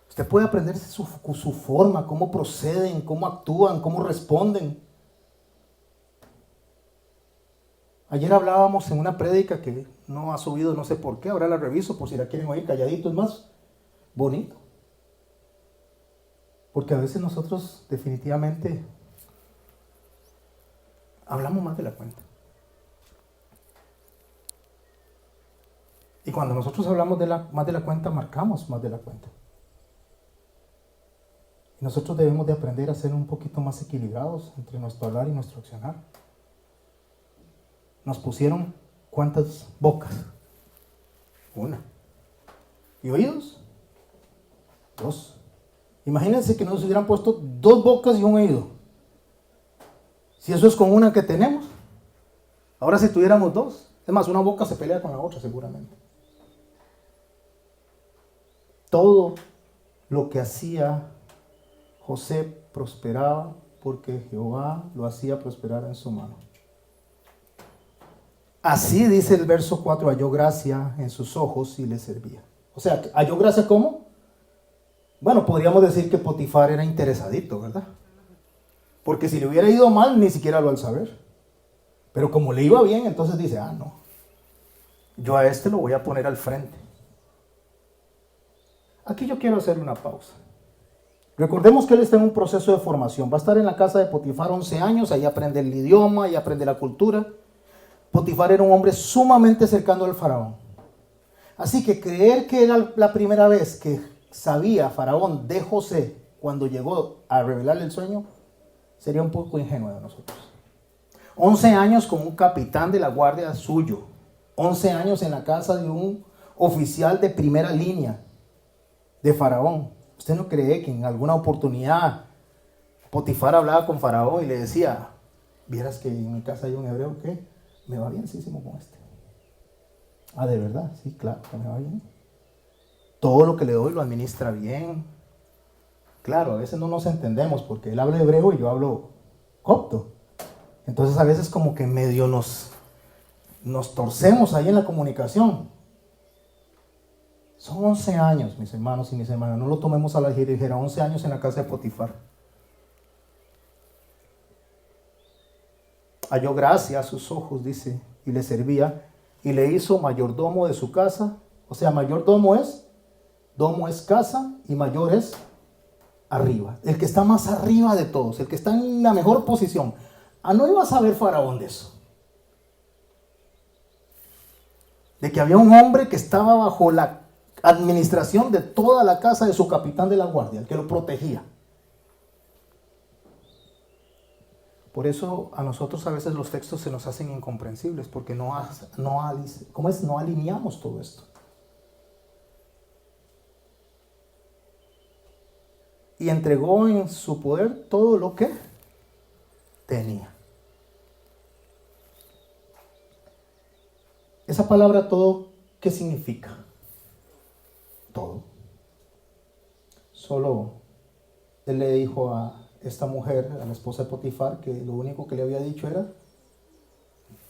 Usted puede aprender su forma, cómo proceden, cómo actúan, cómo responden. Ayer hablábamos en una prédica que no ha subido, no sé por qué, ahora la reviso por si la quieren oír calladito, es más bonito. Porque a veces nosotros definitivamente hablamos más de la cuenta. Y cuando nosotros hablamos más de la cuenta, marcamos más de la cuenta. Y nosotros debemos de aprender a ser un poquito más equilibrados entre nuestro hablar y nuestro accionar. Nos pusieron ¿cuántas bocas? Una. ¿Y oídos? Dos. Imagínense que nos hubieran puesto 2 bocas y un oído. Si eso es con una que tenemos. Ahora si tuviéramos 2. Es más, una boca se pelea con la otra seguramente. Todo lo que hacía José prosperaba porque Jehová lo hacía prosperar en su mano. Así dice el verso 4, halló gracia en sus ojos y le servía. O sea, ¿halló gracia cómo? Bueno, podríamos decir que Potifar era interesadito, ¿verdad? Porque si le hubiera ido mal, ni siquiera lo al saber. Pero como le iba bien, entonces dice, no, yo a este lo voy a poner al frente. Aquí yo quiero hacer una pausa. Recordemos que él está en un proceso de formación. Va a estar en la casa de Potifar 11 años, ahí aprende el idioma, ahí aprende la cultura. Potifar era un hombre sumamente cercano al faraón. Así que creer que era la primera vez que sabía Faraón de José cuando llegó a revelarle el sueño, sería un poco ingenuo de nosotros. 11 años con un capitán de la guardia suyo. 11 años en la casa de un oficial de primera línea de Faraón. ¿Usted no cree que en alguna oportunidad Potifar hablaba con Faraón y le decía, vieras que en mi casa hay un hebreo que me va bienísimo con este? ¿De verdad? Sí, claro, que me va bien. Todo lo que le doy lo administra bien. Claro, a veces no nos entendemos porque él habla hebreo y yo hablo copto. Entonces a veces como que medio nos torcemos ahí en la comunicación. Son 11 años, mis hermanos y mis hermanas. No lo tomemos a la ligera. 11 años en la casa de Potifar. Halló gracia a sus ojos, dice, y le servía, y le hizo mayordomo de su casa. O sea, mayordomo es casa, y mayor es arriba. El que está más arriba de todos, el que está en la mejor posición. No iba a saber Faraón de eso. De que había un hombre que estaba bajo la administración de toda la casa de su capitán de la guardia, el que lo protegía. Por eso a nosotros a veces los textos se nos hacen incomprensibles, porque no alineamos todo esto. Y entregó en su poder todo lo que tenía. Esa palabra todo, ¿qué significa? Todo. Solo él le dijo a esta mujer, a la esposa de Potifar, que lo único que le había dicho era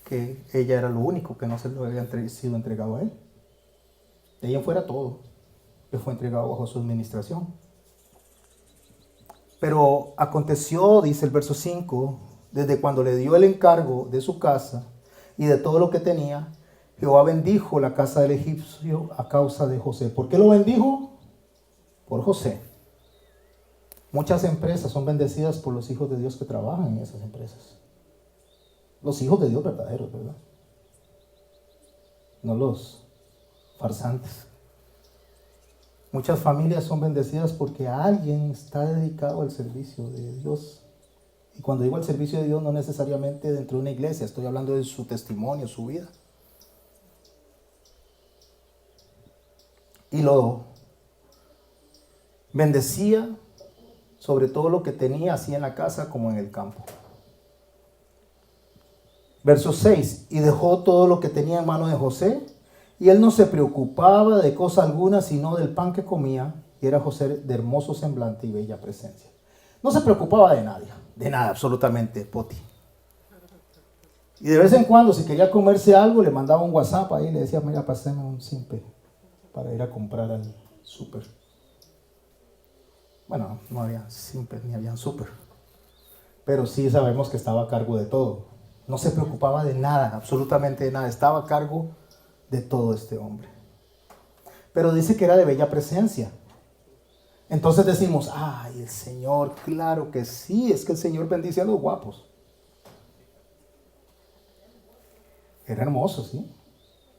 que ella era lo único que no se le había sido entregado a él. De ahí en fuera todo le fue entregado bajo su administración. Pero aconteció, dice el verso 5, desde cuando le dio el encargo de su casa y de todo lo que tenía, Jehová bendijo la casa del egipcio a causa de José. ¿Por qué lo bendijo? Por José. Muchas empresas son bendecidas por los hijos de Dios que trabajan en esas empresas. Los hijos de Dios verdaderos, ¿verdad? No los farsantes. Muchas familias son bendecidas porque alguien está dedicado al servicio de Dios. Y cuando digo al servicio de Dios, no necesariamente dentro de una iglesia, estoy hablando de su testimonio, su vida. Y lo bendecía sobre todo lo que tenía, así en la casa como en el campo. Verso 6, y dejó todo lo que tenía en mano de José, y él no se preocupaba de cosa alguna, sino del pan que comía, y era José de hermoso semblante y bella presencia. No se preocupaba de nadie, de nada, absolutamente, Poti. Y de vez en cuando, si quería comerse algo, le mandaba un WhatsApp ahí, le decía, mira, pásame un simpe para ir a comprar al súper. Bueno, no había simpe ni había súper, pero sí sabemos que estaba a cargo de todo. No se preocupaba de nada, absolutamente de nada. Estaba a cargo de todo este hombre. Pero dice que era de bella presencia. Entonces decimos, ay, el Señor, claro que sí, es que el Señor bendice a los guapos. Era hermoso, ¿sí?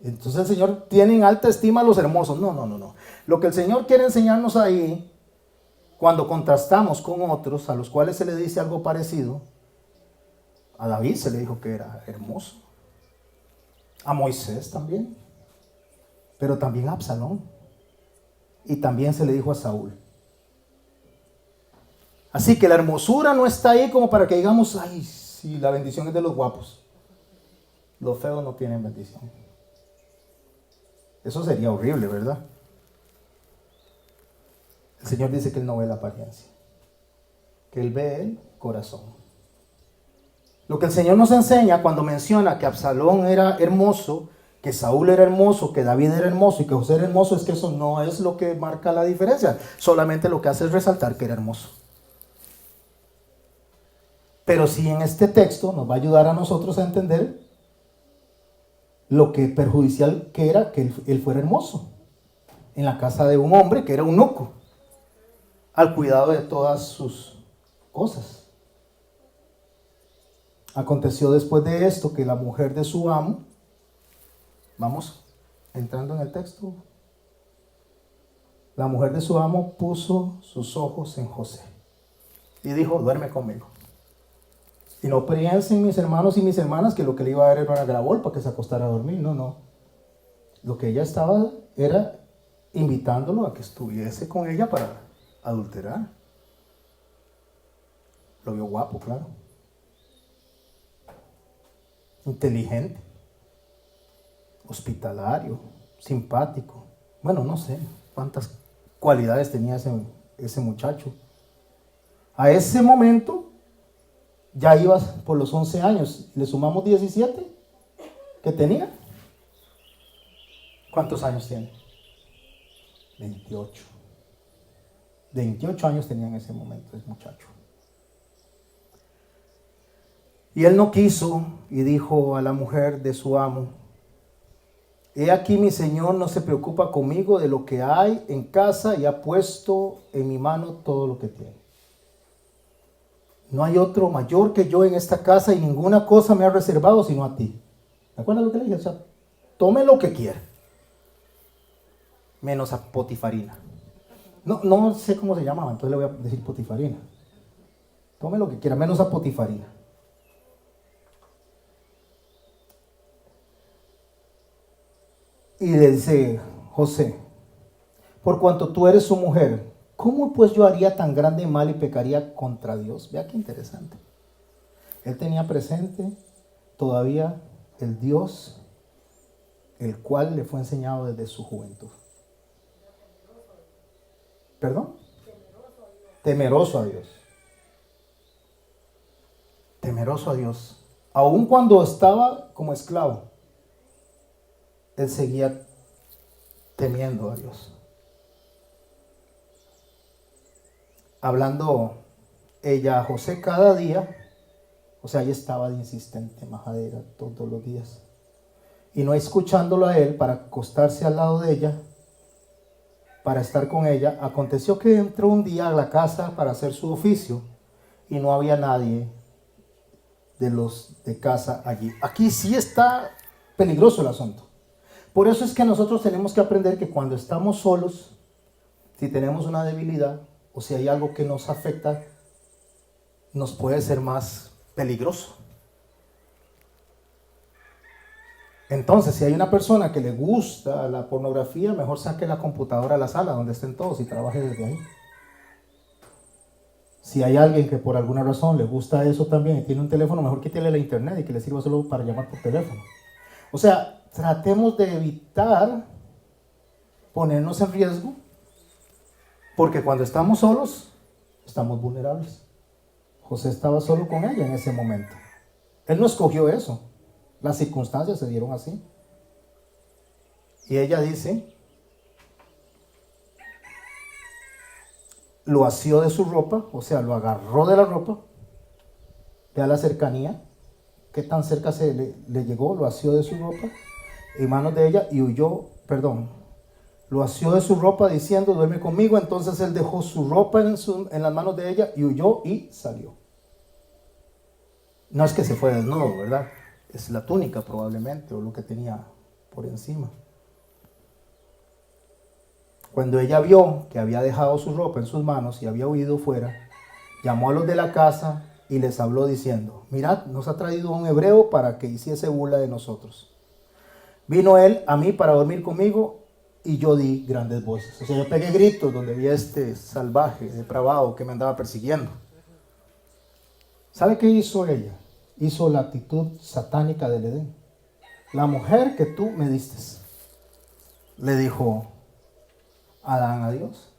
Entonces el Señor tiene en alta estima a los hermosos. No. Lo que el Señor quiere enseñarnos ahí, cuando contrastamos con otros a los cuales se le dice algo parecido, a David se le dijo que era hermoso, a Moisés también, pero también a Absalón, y también se le dijo a Saúl. Así que la hermosura no está ahí como para que digamos, ay, sí, la bendición es de los guapos. Los feos no tienen bendición. Eso sería horrible, ¿verdad? El Señor dice que Él no ve la apariencia, que Él ve el corazón. Lo que el Señor nos enseña cuando menciona que Absalón era hermoso, que Saúl era hermoso, que David era hermoso y que José era hermoso, es que eso no es lo que marca la diferencia. Solamente lo que hace es resaltar que era hermoso. Pero sí, en este texto nos va a ayudar a nosotros a entender lo que perjudicial que era que él fuera hermoso en la casa de un hombre que era eunuco, al cuidado de todas sus cosas. Aconteció después de esto que la mujer de su amo, vamos entrando en el texto, la mujer de su amo puso sus ojos en José y dijo, duerme conmigo. Y no piensen mis hermanos y mis hermanas que lo que le iba a dar era una grabol para que se acostara a dormir, no. Lo que ella estaba era invitándolo a que estuviese con ella para adulterar. Lo vio guapo, claro. Inteligente, hospitalario, simpático. Bueno, no sé cuántas cualidades tenía ese muchacho. A ese momento ya ibas por los 11 años. Le sumamos 17 que tenía. ¿Cuántos años tiene? 28. 28 años tenía en ese momento el muchacho. Y él no quiso y dijo a la mujer de su amo: he aquí mi señor no se preocupa conmigo de lo que hay en casa y ha puesto en mi mano todo lo que tiene. No hay otro mayor que yo en esta casa y ninguna cosa me ha reservado sino a ti. ¿Me acuerdas lo que le dije? O sea, tome lo que quiera, menos a Potifarina. No sé cómo se llamaba, entonces le voy a decir Potifarina. Tome lo que quiera, menos a Potifarina. Y le dice José: por cuanto tú eres su mujer, ¿cómo pues yo haría tan grande mal y pecaría contra Dios? Vea qué interesante. Él tenía presente todavía el Dios, el cual le fue enseñado desde su juventud. ¿Perdón? Temeroso a Dios. Temeroso a Dios. Aun cuando estaba como esclavo, él seguía temiendo a Dios. Hablando ella a José cada día, o sea, ella estaba de insistente, majadera, todos los días. Y no escuchándolo a él para acostarse al lado de ella, para estar con ella, aconteció que entró un día a la casa para hacer su oficio y no había nadie de los de casa allí. Aquí sí está peligroso el asunto. Por eso es que nosotros tenemos que aprender que cuando estamos solos, si tenemos una debilidad o si hay algo que nos afecta, nos puede ser más peligroso. Entonces, si hay una persona que le gusta la pornografía, mejor saque la computadora a la sala donde estén todos y trabaje desde ahí. Si hay alguien que por alguna razón le gusta eso también y tiene un teléfono, mejor quítele la internet y que le sirva solo para llamar por teléfono. O sea, tratemos de evitar ponernos en riesgo, porque cuando estamos solos, estamos vulnerables. José estaba solo con ella en ese momento. Él no escogió eso. Las circunstancias se dieron así. Y ella dice, lo asió de su ropa, o sea, lo agarró de la ropa. Vea la cercanía, qué tan cerca le llegó, lo asió de su ropa en manos de ella y huyó, lo asió de su ropa diciendo: duerme conmigo. Entonces él dejó su ropa en las manos de ella y huyó y salió. No es que se fue desnudo, ¿verdad? Es la túnica probablemente, o lo que tenía por encima. Cuando ella vio que había dejado su ropa en sus manos y había huido fuera, llamó a los de la casa y les habló diciendo: mirad, nos ha traído un hebreo para que hiciese burla de nosotros. Vino él a mí para dormir conmigo y yo di grandes voces. O sea, yo pegué gritos donde vi a este salvaje, depravado que me andaba persiguiendo. ¿Sabe qué hizo ella? Hizo la actitud satánica del Edén. La mujer que tú me diste, le dijo Adán a Dios: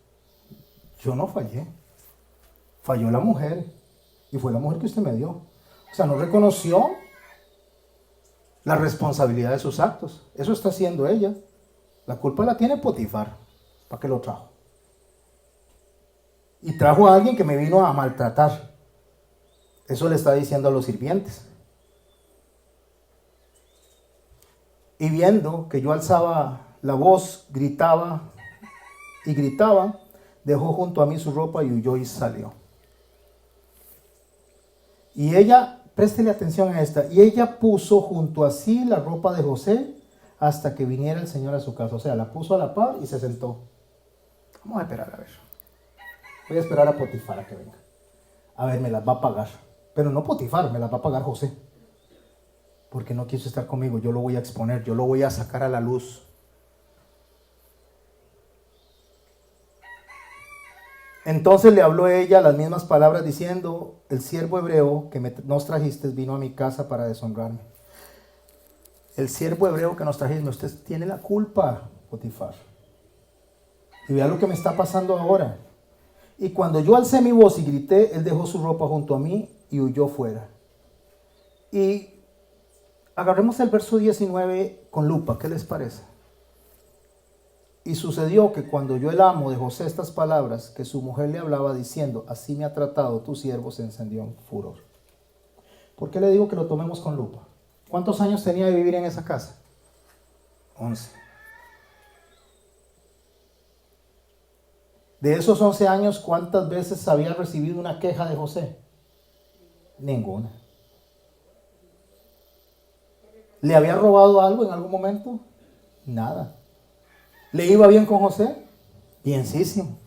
yo no fallé, falló la mujer, y fue la mujer que usted me dio. O sea, no reconoció la responsabilidad de sus actos. Eso está haciendo ella. La culpa la tiene Potifar. ¿Para qué lo trajo? Y trajo a alguien que me vino a maltratar. Eso le está diciendo a los sirvientes. Y viendo que yo alzaba la voz, gritaba y gritaba, dejó junto a mí su ropa y huyó y salió. Y ella, préstele atención a esta, y ella puso junto a sí la ropa de José hasta que viniera el Señor a su casa. O sea, la puso a la par y se sentó. Vamos a esperar a ver. Voy a esperar a Potifar a que venga. A ver, me las va a pagar. Pero no Potifar, me las va a pagar José. Porque no quiso estar conmigo. Yo lo voy a exponer, yo lo voy a sacar a la luz. Entonces le habló ella las mismas palabras diciendo: el siervo hebreo que nos trajiste vino a mi casa para deshonrarme. El siervo hebreo que nos trajiste, usted tiene la culpa, Potifar. Y vea lo que me está pasando ahora. Y cuando yo alcé mi voz y grité, él dejó su ropa junto a mí y huyó fuera. Y agarremos el verso 19 con lupa, ¿qué les parece? Y sucedió que cuando oyó el amo de José estas palabras que su mujer le hablaba diciendo, así me ha tratado tu siervo, se encendió en furor. ¿Por qué le digo que lo tomemos con lupa? ¿Cuántos años tenía de vivir en esa casa? 11. De esos 11 años, ¿cuántas veces había recibido una queja de José? Ninguna. ¿Le había robado algo en algún momento? Nada. ¿Le iba bien con José? Bienísimo.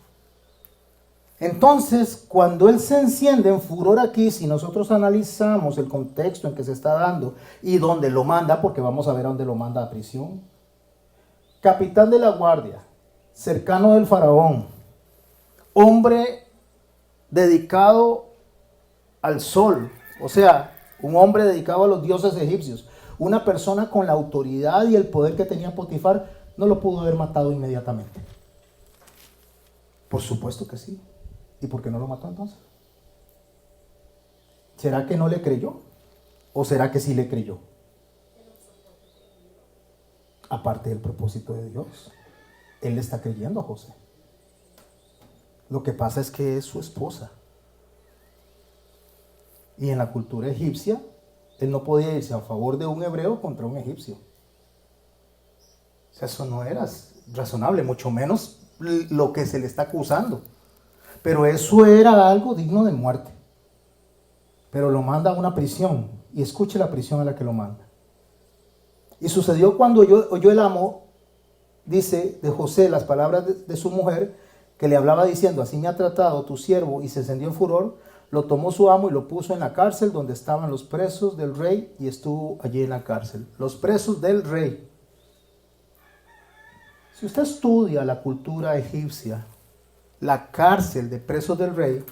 Entonces, cuando él se enciende en furor aquí, si nosotros analizamos el contexto en que se está dando y dónde lo manda, porque vamos a ver a dónde lo manda a prisión. Capitán de la guardia, cercano del faraón, hombre dedicado al sol, o sea, un hombre dedicado a los dioses egipcios, una persona con la autoridad y el poder que tenía Potifar, no lo pudo haber matado inmediatamente. Por supuesto que sí. ¿Y por qué no lo mató entonces? ¿Será que no le creyó? ¿O será que sí le creyó? Aparte del propósito de Dios, él le está creyendo a José. Lo que pasa es que es su esposa. Y en la cultura egipcia, él no podía irse a favor de un hebreo contra un egipcio. O sea, eso no era razonable, mucho menos lo que se le está acusando. Pero eso era algo digno de muerte. Pero lo manda a una prisión. Y escuche la prisión a la que lo manda. Y sucedió cuando oyó el amo, dice, de José, las palabras de su mujer, que le hablaba diciendo, así me ha tratado tu siervo, y se encendió en furor, lo tomó su amo y lo puso en la cárcel donde estaban los presos del rey, y estuvo allí en la cárcel. Los presos del rey. Si usted estudia la cultura egipcia, la cárcel de presos del rey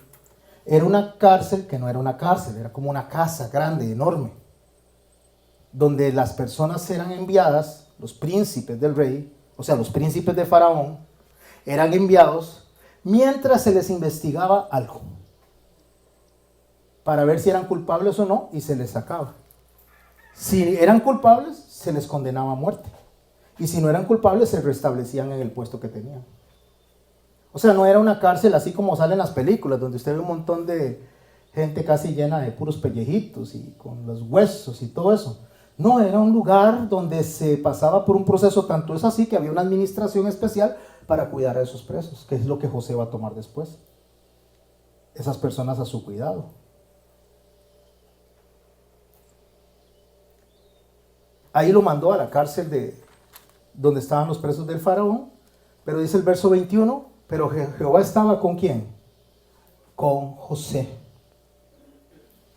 era una cárcel que no era una cárcel, era como una casa grande, enorme, donde las personas eran enviadas, los príncipes del rey, o sea, los príncipes de Faraón, eran enviados mientras se les investigaba algo, para ver si eran culpables o no, y se les sacaba. Si eran culpables, se les condenaba a muerte. Y si no eran culpables, se restablecían en el puesto que tenían. O sea, no era una cárcel así como salen las películas, donde usted ve un montón de gente casi llena de puros pellejitos y con los huesos y todo eso. No, era un lugar donde se pasaba por un proceso, tanto es así que había una administración especial para cuidar a esos presos, que es lo que José va a tomar después. Esas personas a su cuidado. Ahí lo mandó a la cárcel donde estaban los presos del faraón, pero dice el verso 21, pero Jehová estaba ¿con quién? Con José.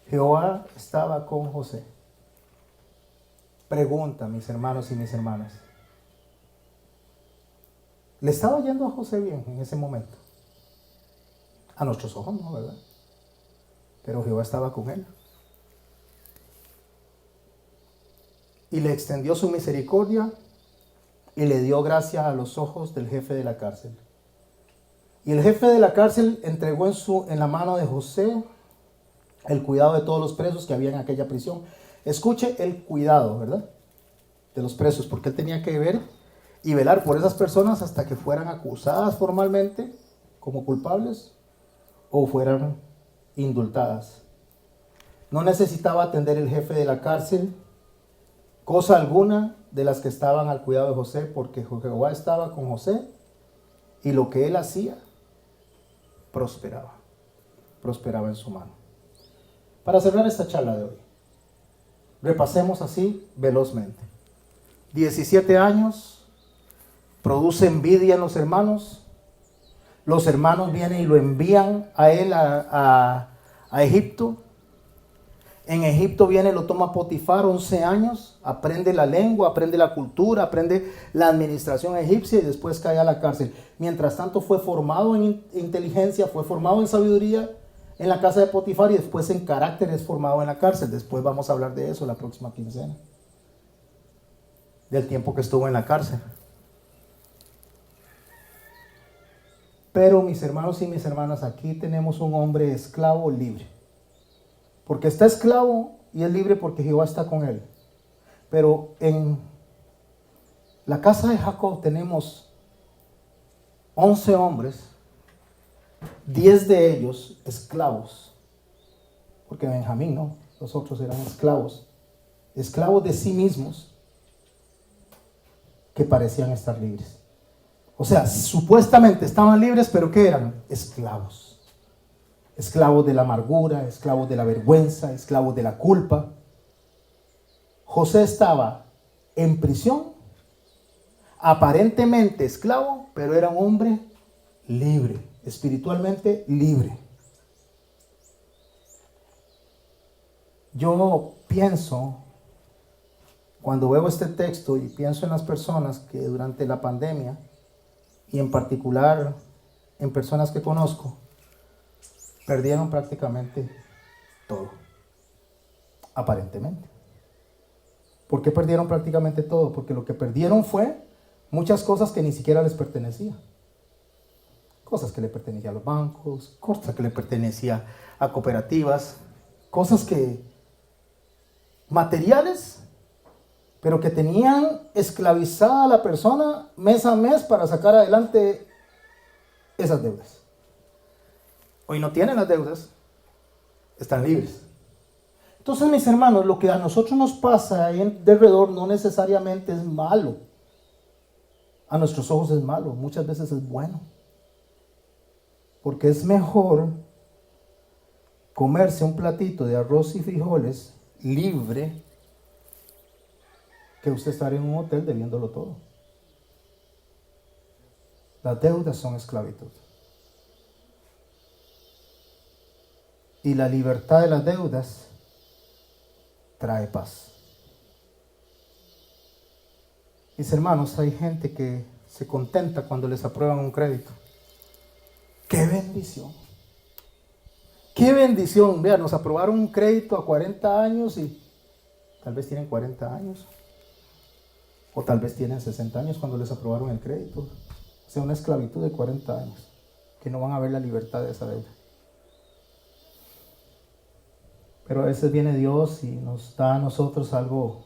Jehová estaba con José. Pregunta, mis hermanos y mis hermanas. ¿Le estaba yendo a José bien en ese momento? A nuestros ojos no, ¿verdad? Pero Jehová estaba con él. Y le extendió su misericordia y le dio gracia a los ojos del jefe de la cárcel. Y el jefe de la cárcel entregó en la mano de José el cuidado de todos los presos que había en aquella prisión. Escuche el cuidado, ¿verdad? De los presos, porque él tenía que ver y velar por esas personas hasta que fueran acusadas formalmente como culpables o fueran indultadas. No necesitaba atender el jefe de la cárcel cosa alguna de las que estaban al cuidado de José, porque Jehová estaba con José y lo que él hacía prosperaba en su mano. Para cerrar esta charla de hoy, repasemos así velozmente. 17 años, produce envidia en los hermanos vienen y lo envían a él a Egipto. En Egipto viene, lo toma Potifar, 11 años, aprende la lengua, aprende la cultura, aprende la administración egipcia y después cae a la cárcel. Mientras tanto fue formado en inteligencia, fue formado en sabiduría en la casa de Potifar y después en carácter es formado en la cárcel. Después vamos a hablar de eso la próxima quincena, del tiempo que estuvo en la cárcel. Pero mis hermanos y mis hermanas, aquí tenemos un hombre esclavo libre. Porque está esclavo y es libre porque Jehová está con él. Pero en la casa de Jacob tenemos 11 hombres, 10 de ellos esclavos, porque Benjamín no, los otros eran esclavos de sí mismos, que parecían estar libres. O sea, supuestamente estaban libres, pero ¿qué eran? Esclavos. Esclavos de la amargura, esclavos de la vergüenza, esclavos de la culpa. José estaba en prisión, aparentemente esclavo, pero era un hombre libre, espiritualmente libre. Yo pienso, cuando veo este texto y pienso en las personas que durante la pandemia, y en particular en personas que conozco, perdieron prácticamente todo, aparentemente. ¿Por qué perdieron prácticamente todo? Porque lo que perdieron fue muchas cosas que ni siquiera les pertenecían. Cosas que le pertenecían a los bancos, cosas que le pertenecían a cooperativas, cosas que materiales, pero que tenían esclavizada a la persona mes a mes para sacar adelante esas deudas. Hoy no tienen las deudas, están libres. Entonces, mis hermanos, lo que a nosotros nos pasa de alrededor no necesariamente es malo. A nuestros ojos es malo, muchas veces es bueno. Porque es mejor comerse un platito de arroz y frijoles libre que usted estar en un hotel debiéndolo todo. Las deudas son esclavitud. Y la libertad de las deudas trae paz. Mis hermanos, hay gente que se contenta cuando les aprueban un crédito. ¡Qué bendición! ¡Qué bendición! Vean, nos aprobaron un crédito a 40 años y tal vez tienen 40 años. O tal vez tienen 60 años cuando les aprobaron el crédito. O sea, una esclavitud de 40 años. Que no van a ver la libertad de esa deuda. Pero a veces viene Dios y nos da a nosotros algo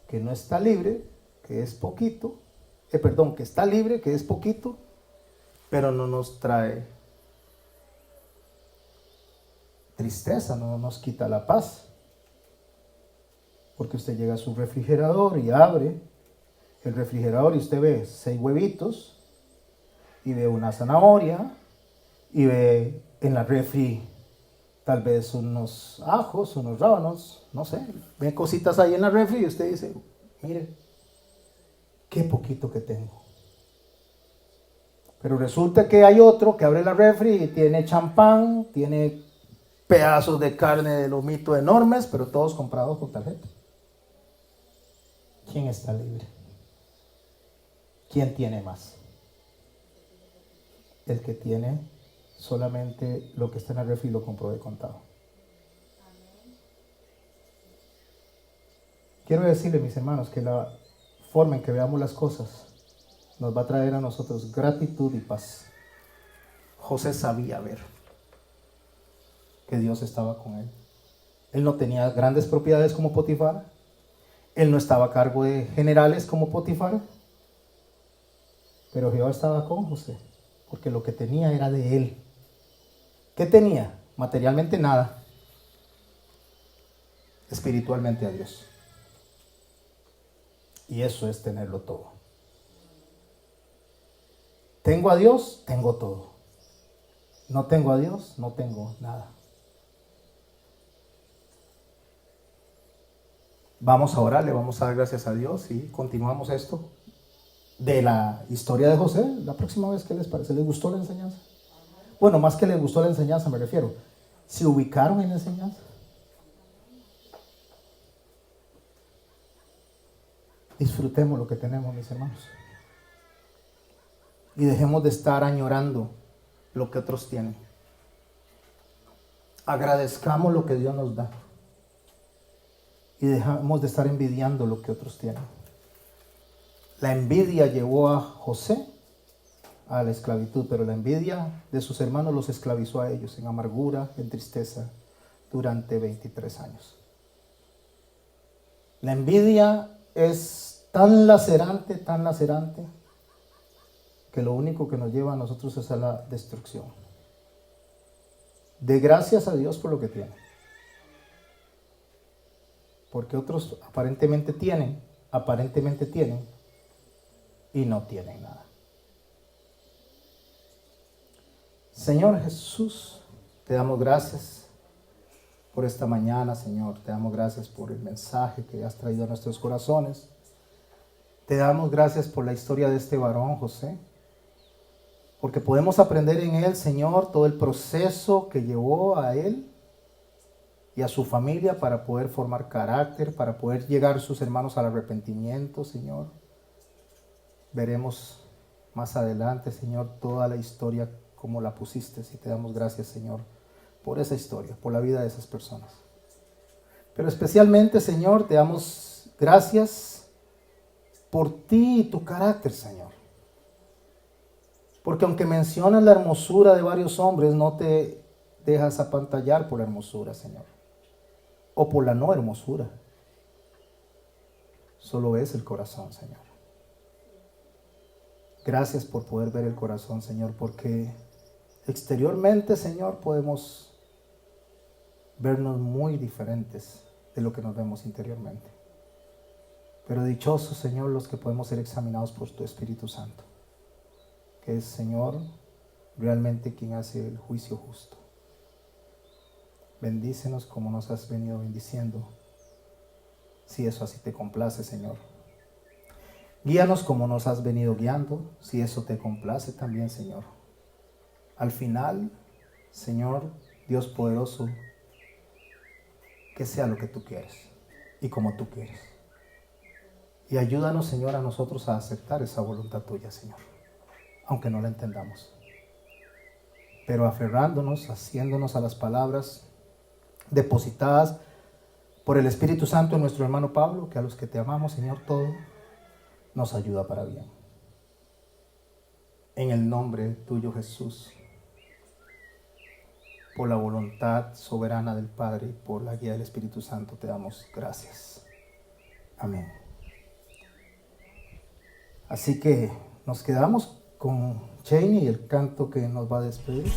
que no está libre, que es poquito. Que está libre, que es poquito, pero no nos trae tristeza, no nos quita la paz. Porque usted llega a su refrigerador y abre el refrigerador y usted ve 6 huevitos y ve una zanahoria y ve en la refri tal vez unos ajos, unos rábanos, no sé, ve cositas ahí en la refri y usted dice, mire, qué poquito que tengo. Pero resulta que hay otro que abre la refri y tiene champán, tiene pedazos de carne de lomito enormes, pero todos comprados con tarjeta. ¿Quién está libre? ¿Quién tiene más? El que tiene solamente lo que está en la refri lo compró de contado. Quiero decirle, mis hermanos, que la forma en que veamos las cosas nos va a traer a nosotros gratitud y paz. José sabía ver que Dios estaba con él. Él no tenía grandes propiedades como Potifar. Él no estaba a cargo de generales como Potifar. Pero Jehová estaba con José, porque lo que tenía era de él. ¿Qué tenía? Materialmente nada. Espiritualmente a Dios. Y eso es tenerlo todo. Tengo a Dios, tengo todo. No tengo a Dios, no tengo nada. Vamos a orar, le vamos a dar gracias a Dios y continuamos esto de la historia de José la próxima vez. ¿Qué les parece? ¿Les gustó la enseñanza? Bueno, más que les gustó la enseñanza me refiero, ¿se ubicaron en la enseñanza? Disfrutemos lo que tenemos, mis hermanos, y dejemos de estar añorando lo que otros tienen. Agradezcamos lo que Dios nos da y dejemos de estar envidiando lo que otros tienen. La envidia llevó a José a la esclavitud, pero la envidia de sus hermanos los esclavizó a ellos en amargura, en tristeza, durante 23 años. La envidia es tan lacerante, que lo único que nos lleva a nosotros es a la destrucción. De gracias a Dios por lo que tiene. Porque otros aparentemente tienen y no tienen nada. Señor Jesús, te damos gracias por esta mañana, Señor. Te damos gracias por el mensaje que has traído a nuestros corazones. Te damos gracias por la historia de este varón, José. Porque podemos aprender en él, Señor, todo el proceso que llevó a él y a su familia para poder formar carácter, para poder llegar sus hermanos al arrepentimiento, Señor. Veremos más adelante, Señor, toda la historia como la pusiste, y te damos gracias, Señor, por esa historia, por la vida de esas personas. Pero especialmente, Señor, te damos gracias por ti y tu carácter, Señor. Porque aunque mencionas la hermosura de varios hombres, no te dejas apantallar por la hermosura, Señor. O por la no hermosura. Solo es el corazón, Señor. Gracias por poder ver el corazón, Señor, porque exteriormente, Señor, podemos vernos muy diferentes de lo que nos vemos interiormente. Pero dichosos, Señor, los que podemos ser examinados por tu Espíritu Santo, que es, Señor, realmente quien hace el juicio justo. Bendícenos como nos has venido bendiciendo, si eso así te complace, Señor. Guíanos como nos has venido guiando, si eso te complace también, Señor. Al final, Señor, Dios poderoso, que sea lo que tú quieres y como tú quieres. Y ayúdanos, Señor, a nosotros a aceptar esa voluntad tuya, Señor, aunque no la entendamos. Pero aferrándonos, haciéndonos a las palabras depositadas por el Espíritu Santo en nuestro hermano Pablo, que a los que te amamos, Señor, todo nos ayuda para bien. En el nombre tuyo, Jesús, por la voluntad soberana del Padre y por la guía del Espíritu Santo, te damos gracias. Amén. Así que nos quedamos con Cheney y el canto que nos va a despedir.